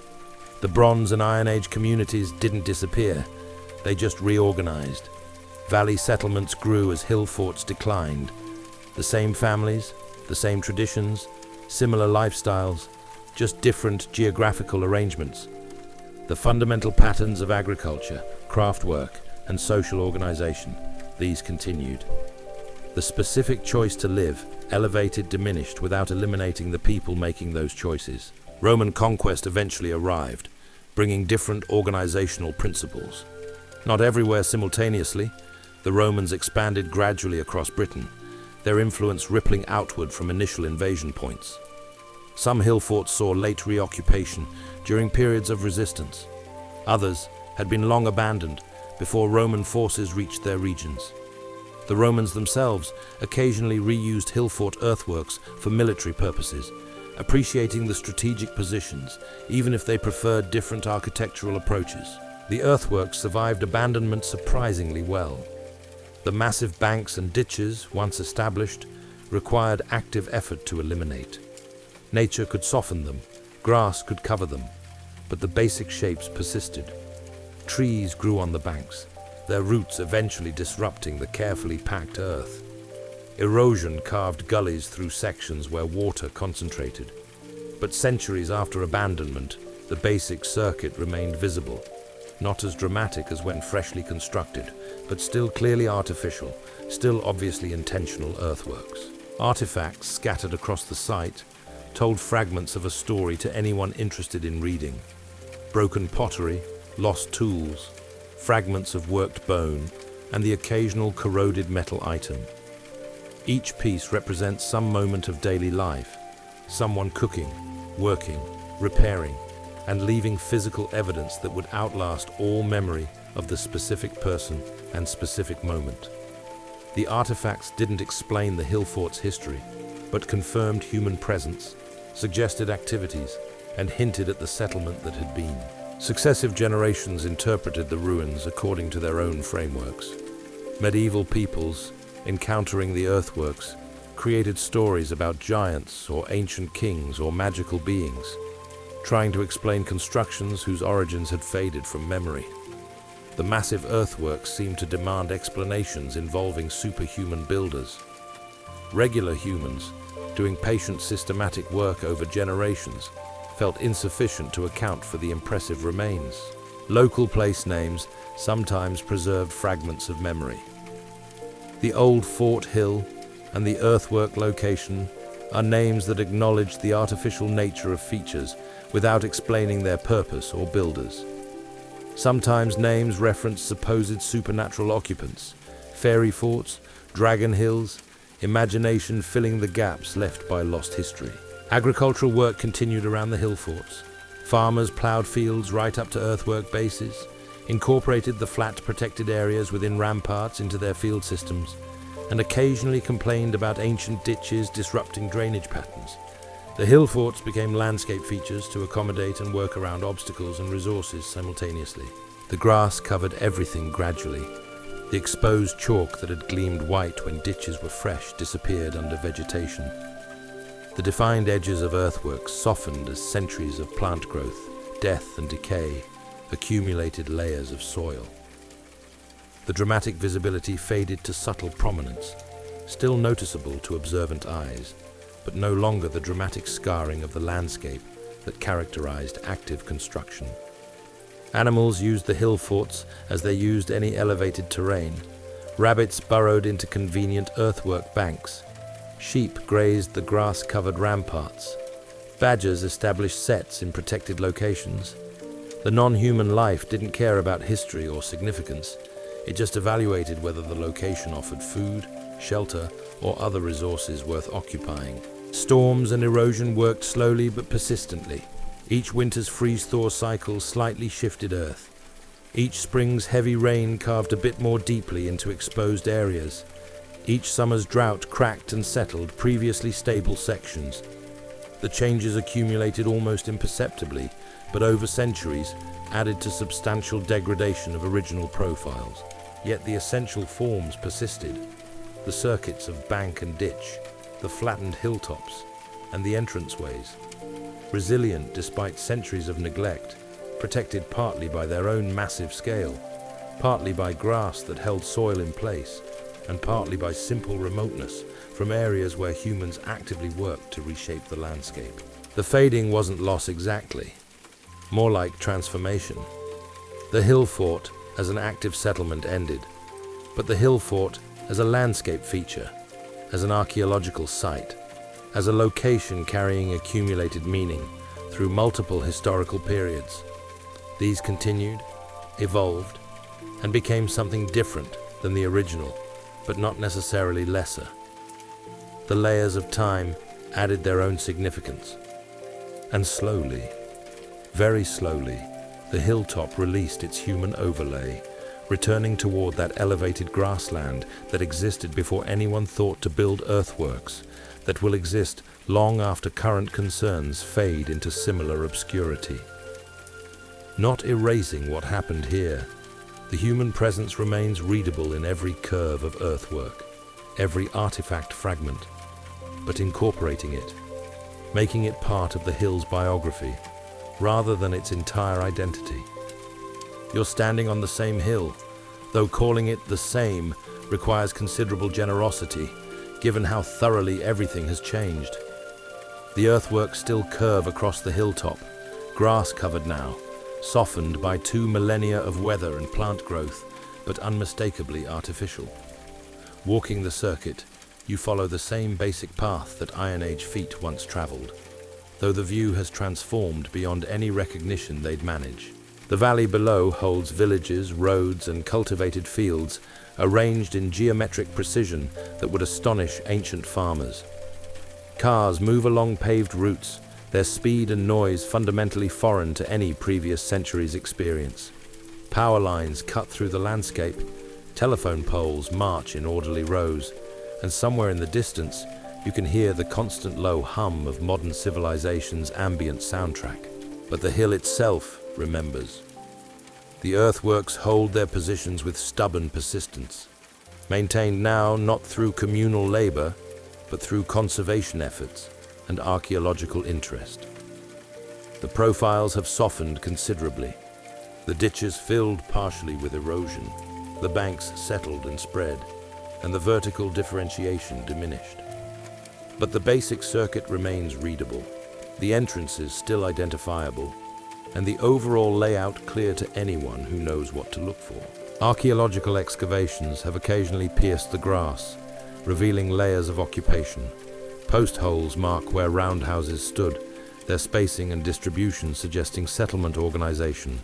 The Bronze and Iron Age communities didn't disappear, they just reorganized. Valley settlements grew as hill forts declined. The same families, the same traditions, similar lifestyles, just different geographical arrangements. The fundamental patterns of agriculture, craftwork, and social organization, these continued. The specific choice to live, elevated, diminished without eliminating the people making those choices. Roman conquest eventually arrived, bringing different organizational principles. Not everywhere simultaneously, the Romans expanded gradually across Britain, their influence rippling outward from initial invasion points. Some hill forts saw late reoccupation during periods of resistance. Others had been long abandoned before Roman forces reached their regions. The Romans themselves occasionally reused hill fort earthworks for military purposes, appreciating the strategic positions, even if they preferred different architectural approaches. The earthworks survived abandonment surprisingly well. The massive banks and ditches, once established, required active effort to eliminate. Nature could soften them, grass could cover them, but the basic shapes persisted. Trees grew on the banks, their roots eventually disrupting the carefully packed earth. Erosion carved gullies through sections where water concentrated. But centuries after abandonment, the basic circuit remained visible, not as dramatic as when freshly constructed, but still clearly artificial, still obviously intentional earthworks. Artifacts scattered across the site, told fragments of a story to anyone interested in reading. Broken pottery, lost tools, fragments of worked bone, and the occasional corroded metal item. Each piece represents some moment of daily life, someone cooking, working, repairing, and leaving physical evidence that would outlast all memory of the specific person and specific moment. The artifacts didn't explain the Hillforts' history, but confirmed human presence, suggested activities, and hinted at the settlement that had been. Successive generations interpreted the ruins according to their own frameworks. Medieval peoples, encountering the earthworks, created stories about giants or ancient kings or magical beings, trying to explain constructions whose origins had faded from memory. The massive earthworks seemed to demand explanations involving superhuman builders. Regular humans, doing patient systematic work over generations, felt insufficient to account for the impressive remains. Local place names sometimes preserved fragments of memory. The old Fort Hill and the earthwork location are names that acknowledge the artificial nature of features without explaining their purpose or builders. Sometimes names reference supposed supernatural occupants, fairy forts, dragon hills, imagination filling the gaps left by lost history. Agricultural work continued around the Hillforts. Farmers plowed fields right up to earthwork bases, incorporated the flat protected areas within ramparts into their field systems, and occasionally complained about ancient ditches disrupting drainage patterns. The Hillforts became landscape features to accommodate and work around obstacles and resources simultaneously. The grass covered everything gradually. The exposed chalk that had gleamed white when ditches were fresh disappeared under vegetation. The defined edges of earthworks softened as centuries of plant growth, death and decay accumulated layers of soil. The dramatic visibility faded to subtle prominence, still noticeable to observant eyes, but no longer the dramatic scarring of the landscape that characterized active construction. Animals used the Hillforts as they used any elevated terrain. Rabbits burrowed into convenient earthwork banks. Sheep grazed the grass-covered ramparts. Badgers established sets in protected locations. The non-human life didn't care about history or significance. It just evaluated whether the location offered food, shelter, or other resources worth occupying. Storms and erosion worked slowly but persistently. Each winter's freeze-thaw cycle slightly shifted Earth. Each spring's heavy rain carved a bit more deeply into exposed areas. Each summer's drought cracked and settled previously stable sections. The changes accumulated almost imperceptibly, but over centuries added to substantial degradation of original profiles. Yet the essential forms persisted. The circuits of bank and ditch, the flattened hilltops, and the entranceways. Resilient despite centuries of neglect, protected partly by their own massive scale, partly by grass that held soil in place, and partly by simple remoteness from areas where humans actively worked to reshape the landscape. The fading wasn't loss exactly, more like transformation. The hill fort as an active settlement ended, but the hill fort as a landscape feature, as an archaeological site, as a location carrying accumulated meaning through multiple historical periods. These continued, evolved, and became something different than the original, but not necessarily lesser. The layers of time added their own significance. And slowly, very slowly, the hilltop released its human overlay, returning toward that elevated grassland that existed before anyone thought to build earthworks, that will exist long after current concerns fade into similar obscurity. Not erasing what happened here, the human presence remains readable in every curve of earthwork, every artifact fragment, but incorporating it, making it part of the hill's biography, rather than its entire identity. You're standing on the same hill, though calling it the same requires considerable generosity, given how thoroughly everything has changed. The earthworks still curve across the hilltop, grass-covered now, softened by 2 millennia of weather and plant growth, but unmistakably artificial. Walking the circuit, you follow the same basic path that Iron Age feet once traveled. though the view has transformed beyond any recognition they'd manage. The valley below holds villages, roads, and cultivated fields arranged in geometric precision that would astonish ancient farmers. Cars move along paved routes, their speed and noise fundamentally foreign to any previous century's experience. Power lines cut through the landscape, telephone poles march in orderly rows, and somewhere in the distance you can hear the constant low hum of modern civilization's ambient soundtrack. But the hill itself remembers. The earthworks hold their positions with stubborn persistence, maintained now not through communal labor, but through conservation efforts and archaeological interest. The profiles have softened considerably, the ditches filled partially with erosion, the banks settled and spread, and the vertical differentiation diminished. But the basic circuit remains readable, the entrances still identifiable, and the overall layout clear to anyone who knows what to look for. Archaeological excavations have occasionally pierced the grass, revealing layers of occupation. Post holes mark where roundhouses stood, their spacing and distribution suggesting settlement organization.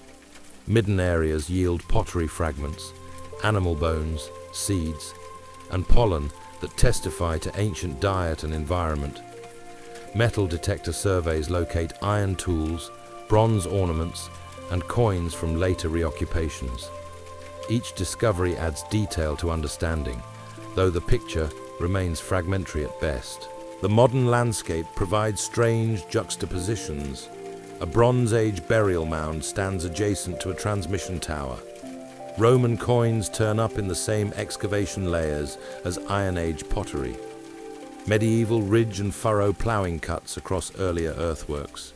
Midden areas yield pottery fragments, animal bones, seeds, and pollen that testify to ancient diet and environment. Metal detector surveys locate iron tools, bronze ornaments, and coins from later reoccupations. Each discovery adds detail to understanding, though the picture remains fragmentary at best. The modern landscape provides strange juxtapositions. A Bronze Age burial mound stands adjacent to a transmission tower. Roman coins turn up in the same excavation layers as Iron Age pottery. Medieval ridge and furrow ploughing cuts across earlier earthworks.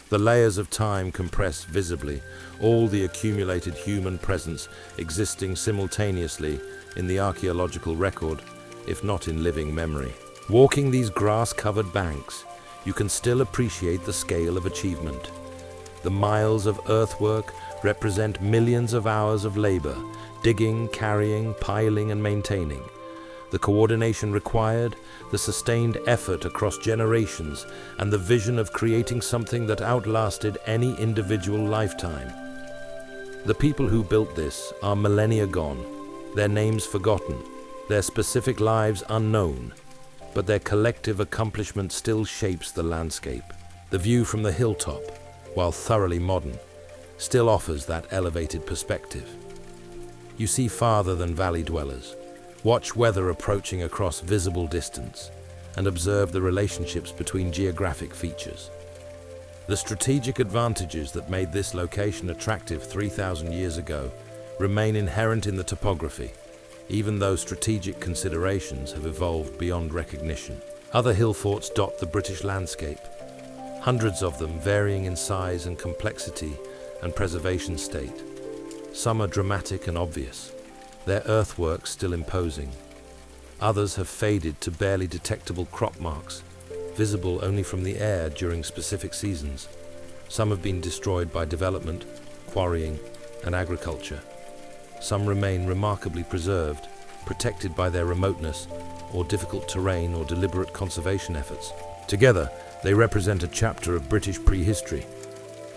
The layers of time compress visibly, all the accumulated human presence existing simultaneously in the archaeological record, if not in living memory. Walking these grass-covered banks, you can still appreciate the scale of achievement. The miles of earthwork represent millions of hours of labor, digging, carrying, piling, and maintaining. The coordination required, the sustained effort across generations, and the vision of creating something that outlasted any individual lifetime. The people who built this are millennia gone, their names forgotten, their specific lives unknown, but their collective accomplishment still shapes the landscape. The view from the hilltop, while thoroughly modern, still offers that elevated perspective. You see farther than valley dwellers. Watch weather approaching across visible distance and observe the relationships between geographic features. The strategic advantages that made this location attractive 3,000 years ago remain inherent in the topography, even though strategic considerations have evolved beyond recognition. Other hill forts dot the British landscape, hundreds of them varying in size and complexity and preservation state. Some are dramatic and obvious, their earthworks still imposing. Others have faded to barely detectable crop marks, visible only from the air during specific seasons. Some have been destroyed by development, quarrying, and agriculture. Some remain remarkably preserved, protected by their remoteness, or difficult terrain or deliberate conservation efforts. Together, they represent a chapter of British prehistory,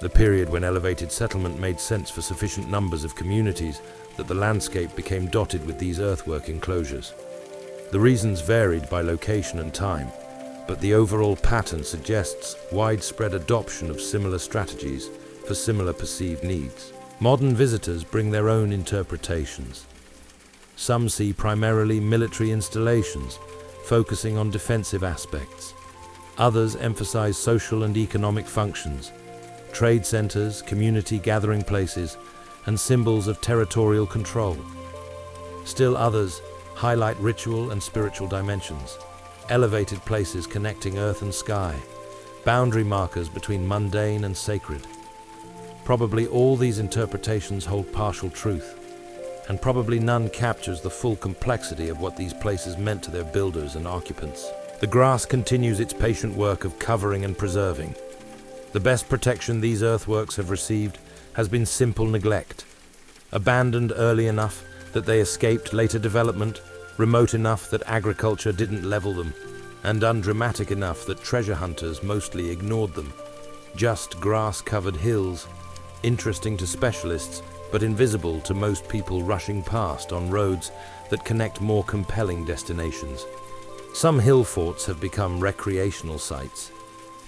the period when elevated settlement made sense for sufficient numbers of communities that the landscape became dotted with these earthwork enclosures. The reasons varied by location and time, but the overall pattern suggests widespread adoption of similar strategies for similar perceived needs. Modern visitors bring their own interpretations. Some see primarily military installations, focusing on defensive aspects. Others emphasize social and economic functions, trade centers, community gathering places, and symbols of territorial control. Still others highlight ritual and spiritual dimensions, elevated places connecting earth and sky, boundary markers between mundane and sacred. Probably all these interpretations hold partial truth, and probably none captures the full complexity of what these places meant to their builders and occupants. The grass continues its patient work of covering and preserving. The best protection these earthworks have received has been simple neglect. Abandoned early enough that they escaped later development, remote enough that agriculture didn't level them. and undramatic enough that treasure hunters mostly ignored them. Just grass-covered hills, interesting to specialists, but invisible to most people rushing past on roads that connect more compelling destinations. Some hill forts have become recreational sites,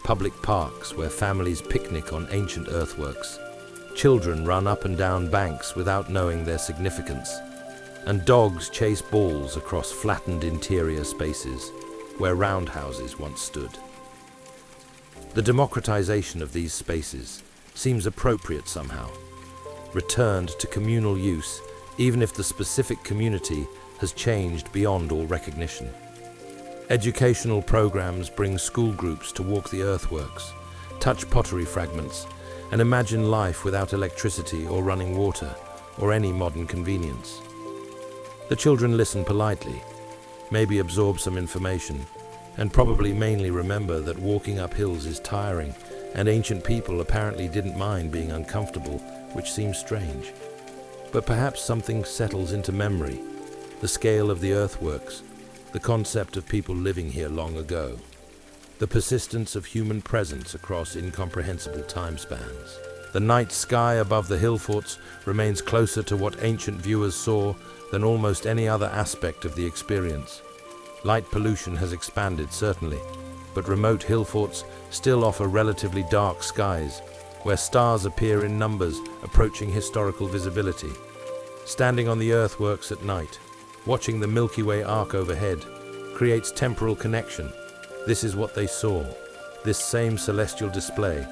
public parks where families picnic on ancient earthworks. Children run up and down banks without knowing their significance, and dogs chase balls across flattened interior spaces where roundhouses once stood. The democratization of these spaces seems appropriate somehow, returned to communal use, even if the specific community has changed beyond all recognition. Educational programs bring school groups to walk the earthworks, touch pottery fragments, and imagine life without electricity or running water or any modern convenience. The children listen politely, maybe absorb some information, and probably mainly remember that walking up hills is tiring, and ancient people apparently didn't mind being uncomfortable, which seems strange. But perhaps something settles into memory, the scale of the earthworks, the concept of people living here long ago, the persistence of human presence across incomprehensible time spans. The night sky above the Hillforts remains closer to what ancient viewers saw than almost any other aspect of the experience. Light pollution has expanded, certainly, but remote Hillforts still offer relatively dark skies, where stars appear in numbers approaching historical visibility. Standing on the earthworks at night, watching the Milky Way arc overhead, creates temporal connection. This is what they saw, this same celestial display,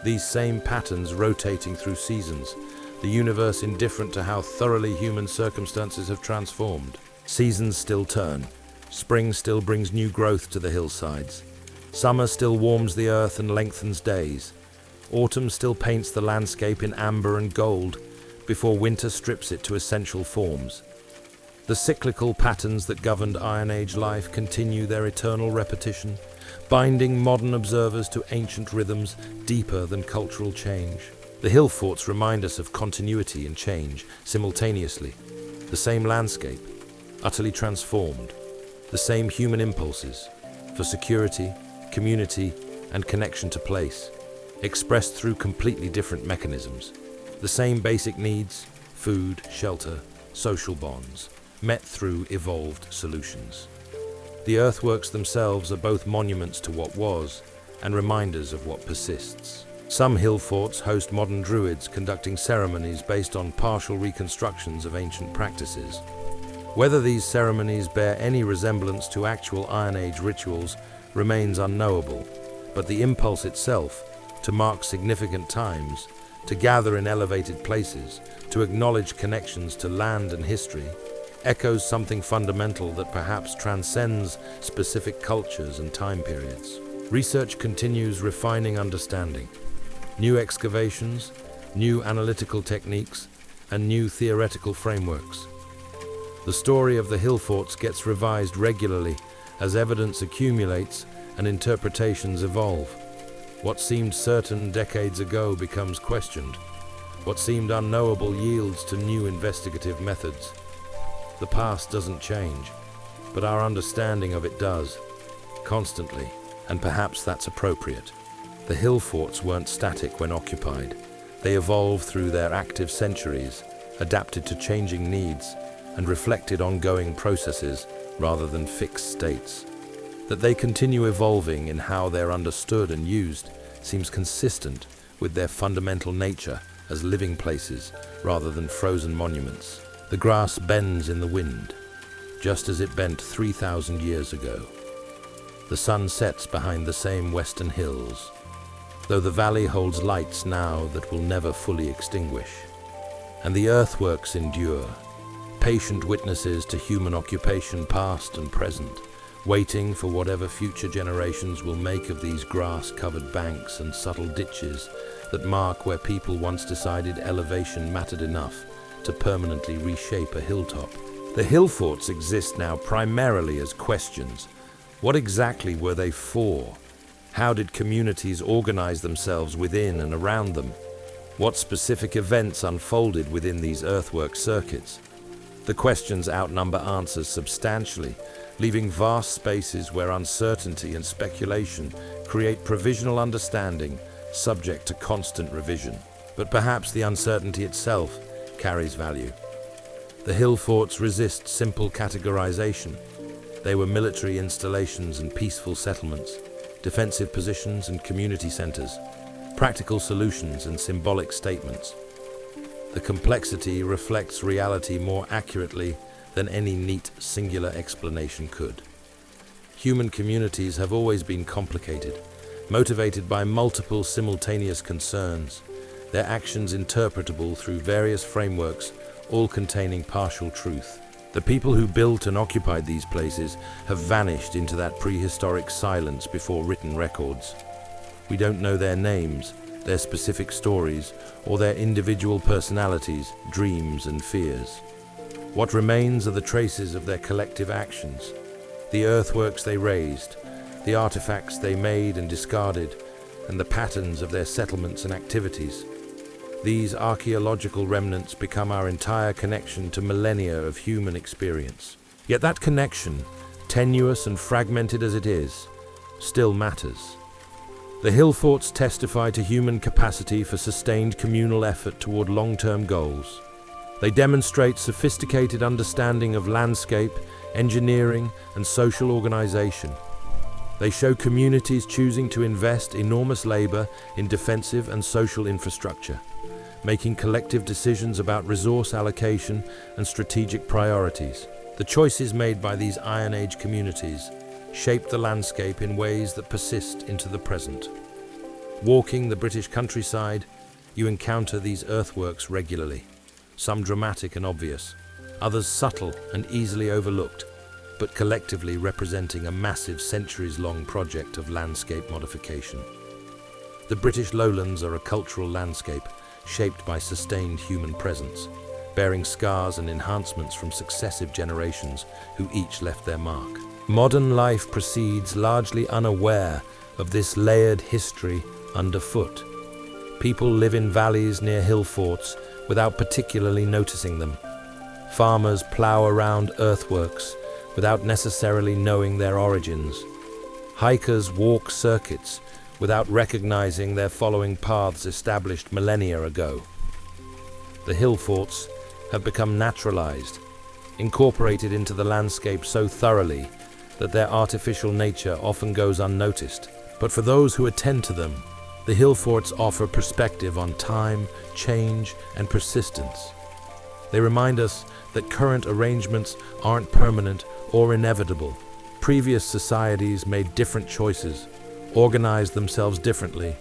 these same patterns rotating through seasons, the universe indifferent to how thoroughly human circumstances have transformed. Seasons still turn. Spring still brings new growth to the hillsides. Summer still warms the earth and lengthens days. Autumn still paints the landscape in amber and gold before winter strips it to essential forms. The cyclical patterns that governed Iron Age life continue their eternal repetition, binding modern observers to ancient rhythms deeper than cultural change. The hill forts remind us of continuity and change simultaneously. The same landscape, utterly transformed. The same human impulses for security, community, and connection to place, expressed through completely different mechanisms. The same basic needs, food, shelter, social bonds, met through evolved solutions. The earthworks themselves are both monuments to what was and reminders of what persists. Some hill forts host modern druids conducting ceremonies based on partial reconstructions of ancient practices. Whether these ceremonies bear any resemblance to actual Iron Age rituals remains unknowable, but the impulse itself, to mark significant times, to gather in elevated places, to acknowledge connections to land and history, echoes something fundamental that perhaps transcends specific cultures and time periods. Research continues refining understanding. New excavations, new analytical techniques, and new theoretical frameworks. The story of the hill forts gets revised regularly as evidence accumulates and interpretations evolve. What seemed certain decades ago becomes questioned. What seemed unknowable yields to new investigative methods. The past doesn't change, but our understanding of it does, constantly, and perhaps that's appropriate. The hill forts weren't static when occupied. They evolved through their active centuries, adapted to changing needs, and reflected ongoing processes rather than fixed states. That they continue evolving in how they're understood and used seems consistent with their fundamental nature as living places rather than frozen monuments. The grass bends in the wind, just as it bent 3,000 years ago. The sun sets behind the same western hills, though the valley holds lights now that will never fully extinguish. And the earthworks endure, patient witnesses to human occupation past and present, waiting for whatever future generations will make of these grass-covered banks and subtle ditches that mark where people once decided elevation mattered enough to permanently reshape a hilltop. The hill forts exist now primarily as questions. What exactly were they for? How did communities organize themselves within and around them? What specific events unfolded within these earthwork circuits? The questions outnumber answers substantially, leaving vast spaces where uncertainty and speculation create provisional understanding subject to constant revision. But perhaps the uncertainty itself carries value. The Hillforts resist simple categorization. They were military installations and peaceful settlements, defensive positions and community centers, practical solutions and symbolic statements. The complexity reflects reality more accurately than any neat, singular explanation could. Human communities have always been complicated, motivated by multiple simultaneous concerns, their actions interpretable through various frameworks, all containing partial truth. The people who built and occupied these places have vanished into that prehistoric silence before written records. We don't know their names, their specific stories, or their individual personalities, dreams, and fears. What remains are the traces of their collective actions, the earthworks they raised, the artifacts they made and discarded, and the patterns of their settlements and activities. These archaeological remnants become our entire connection to millennia of human experience. Yet that connection, tenuous and fragmented as it is, still matters. The Hillforts testify to human capacity for sustained communal effort toward long-term goals. They demonstrate sophisticated understanding of landscape, engineering, and social organization. They show communities choosing to invest enormous labor in defensive and social infrastructure, making collective decisions about resource allocation and strategic priorities. The choices made by these Iron Age communities shaped the landscape in ways that persist into the present. Walking the British countryside, you encounter these earthworks regularly, some dramatic and obvious, others subtle and easily overlooked, but collectively representing a massive centuries-long project of landscape modification. The British lowlands are a cultural landscape shaped by sustained human presence, bearing scars and enhancements from successive generations who each left their mark. Modern life proceeds largely unaware of this layered history underfoot. People live in valleys near Hillforts without particularly noticing them. Farmers plow around earthworks without necessarily knowing their origins. Hikers walk circuits without recognizing they're following paths established millennia ago. The Hillforts have become naturalized, incorporated into the landscape so thoroughly that their artificial nature often goes unnoticed. But for those who attend to them, the Hillforts offer perspective on time, change, and persistence. They remind us that current arrangements aren't permanent or inevitable. Previous societies made different choices, organized themselves differently,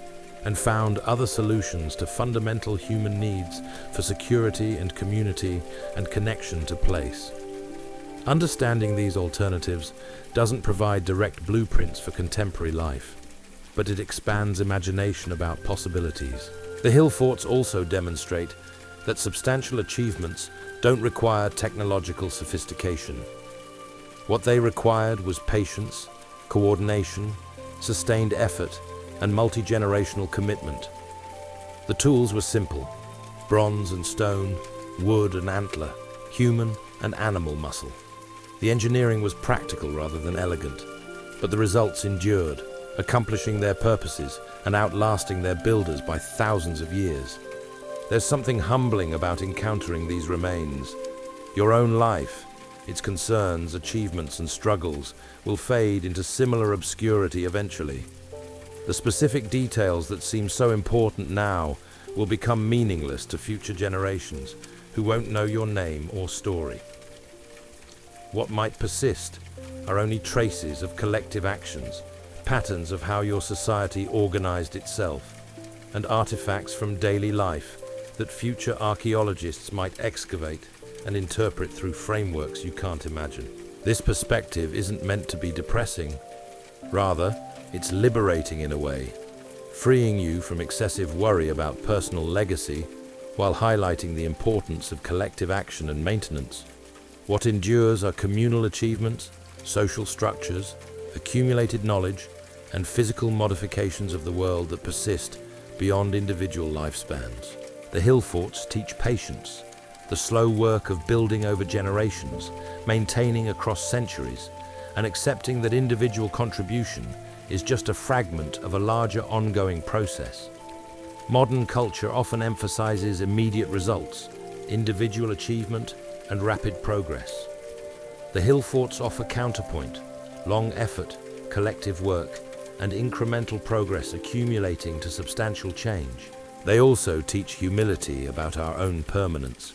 and found other solutions to fundamental human needs for security and community and connection to place. Understanding these alternatives doesn't provide direct blueprints for contemporary life, but it expands imagination about possibilities. The Hillforts also demonstrate that substantial achievements don't require technological sophistication. What they required was patience, coordination, sustained effort, and multi-generational commitment. The tools were simple: bronze and stone, wood and antler, human and animal muscle. The engineering was practical rather than elegant, but the results endured, accomplishing their purposes and outlasting their builders by thousands of years. There's something humbling about encountering these remains. Your own life, its concerns, achievements, and struggles will fade into similar obscurity eventually. The specific details that seem so important now will become meaningless to future generations who won't know your name or story. What might persist are only traces of collective actions, patterns of how your society organized itself, and artifacts from daily life that future archaeologists might excavate and interpret through frameworks you can't imagine. This perspective isn't meant to be depressing. Rather, it's liberating in a way, freeing you from excessive worry about personal legacy while highlighting the importance of collective action and maintenance. What endures are communal achievements, social structures, accumulated knowledge, and physical modifications of the world that persist beyond individual lifespans. The Hillforts teach patience. the slow work of building over generations, maintaining across centuries, and accepting that individual contribution is just a fragment of a larger ongoing process. Modern culture often emphasizes immediate results, individual achievement, and rapid progress. The Hillforts offer counterpoint, long effort, collective work, and incremental progress accumulating to substantial change. They also teach humility about our own permanence.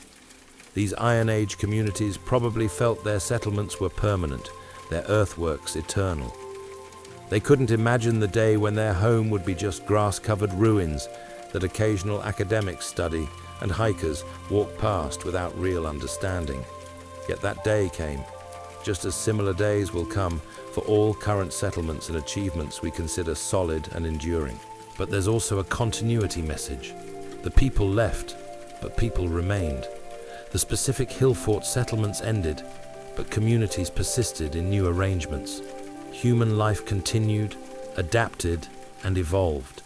These Iron Age communities probably felt their settlements were permanent, their earthworks eternal. They couldn't imagine the day when their home would be just grass-covered ruins that occasional academics study and hikers walk past without real understanding. Yet that day came, just as similar days will come for all current settlements and achievements we consider solid and enduring. But there's also a continuity message. The people left, but people remained. The specific Hillfort settlements ended, but communities persisted in new arrangements. Human life continued, adapted, and evolved.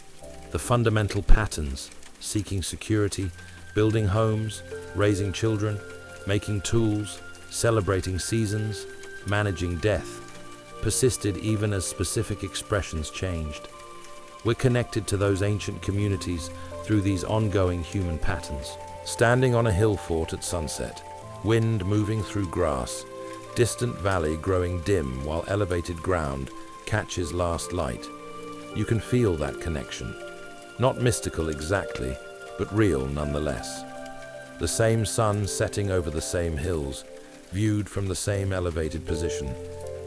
The fundamental patterns, seeking security, building homes, raising children, making tools, celebrating seasons, managing death, persisted even as specific expressions changed. We're connected to those ancient communities through these ongoing human patterns. Standing on a hill fort at sunset, wind moving through grass, distant valley growing dim while elevated ground catches last light. You can feel that connection. Not mystical exactly, but real nonetheless. The same sun setting over the same hills, viewed from the same elevated position,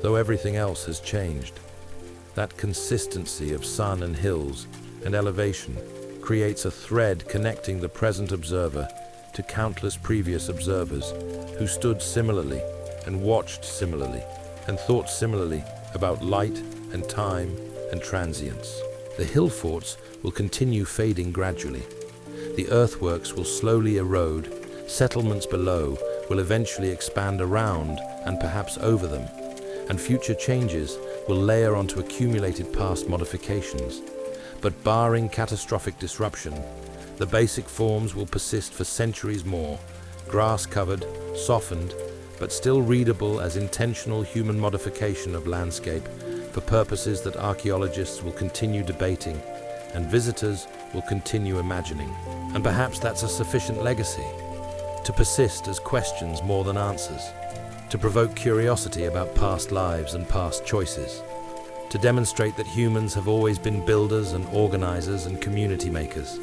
though everything else has changed. That consistency of sun and hills and elevation creates a thread connecting the present observer to countless previous observers who stood similarly and watched similarly and thought similarly about light and time and transience. The hill forts will continue fading gradually. The earthworks will slowly erode, settlements below will eventually expand around and perhaps over them, and future changes will layer onto accumulated past modifications. But barring catastrophic disruption, the basic forms will persist for centuries more, grass-covered, softened, but still readable as intentional human modification of landscape for purposes that archaeologists will continue debating and visitors will continue imagining. And perhaps that's a sufficient legacy, to persist as questions more than answers, to provoke curiosity about past lives and past choices, to demonstrate that humans have always been builders and organizers and community makers,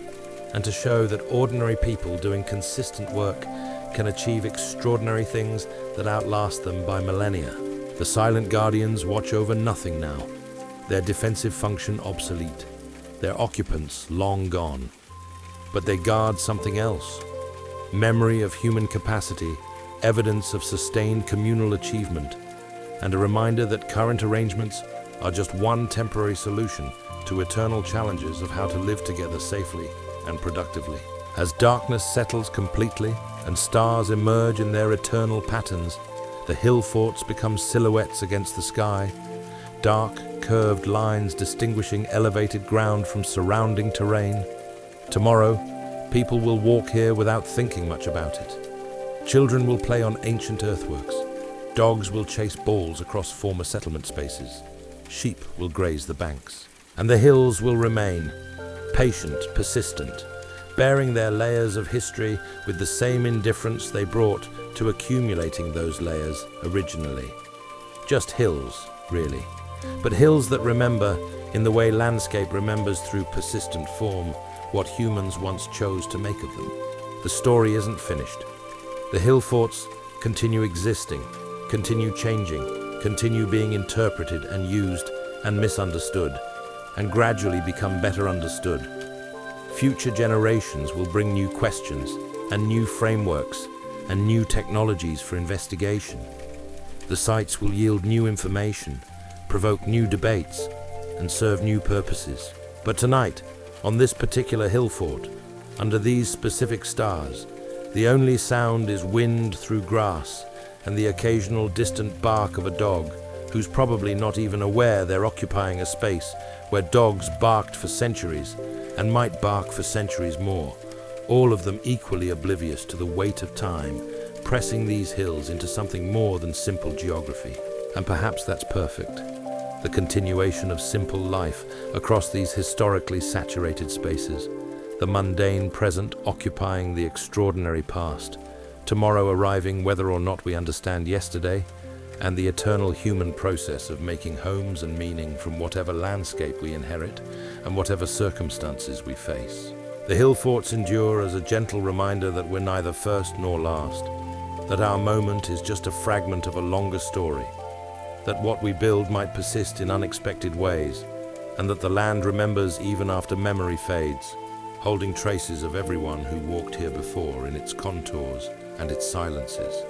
and to show that ordinary people doing consistent work can achieve extraordinary things that outlast them by millennia. The silent guardians watch over nothing now, their defensive function obsolete, their occupants long gone. But they guard something else: memory of human capacity, evidence of sustained communal achievement, and a reminder that current arrangements are just one temporary solution to eternal challenges of how to live together safely and productively. As darkness settles completely and stars emerge in their eternal patterns, the hill forts become silhouettes against the sky, dark, curved lines distinguishing elevated ground from surrounding terrain. Tomorrow, people will walk here without thinking much about it. Children will play on ancient earthworks. Dogs will chase balls across former settlement spaces. Sheep will graze the banks. And the hills will remain, patient, persistent, bearing their layers of history with the same indifference they brought to accumulating those layers originally. Just hills, really. But hills that remember, in the way landscape remembers through persistent form, what humans once chose to make of them. The story isn't finished. The hill forts continue existing, continue changing, continue being interpreted and used and misunderstood, and gradually become better understood. Future generations will bring new questions and new frameworks and new technologies for investigation. The sites will yield new information, provoke new debates, and serve new purposes. But tonight, on this particular hill fort, under these specific stars, the only sound is wind through grass and the occasional distant bark of a dog who's probably not even aware they're occupying a space where dogs barked for centuries and might bark for centuries more, all of them equally oblivious to the weight of time, pressing these hills into something more than simple geography. And perhaps that's perfect. The continuation of simple life across these historically saturated spaces, the mundane present occupying the extraordinary past, tomorrow arriving whether or not we understand yesterday, and the eternal human process of making homes and meaning from whatever landscape we inherit and whatever circumstances we face. The Hillforts endure as a gentle reminder that we're neither first nor last, that our moment is just a fragment of a longer story, that what we build might persist in unexpected ways, and that the land remembers even after memory fades, holding traces of everyone who walked here before in its contours and its silences.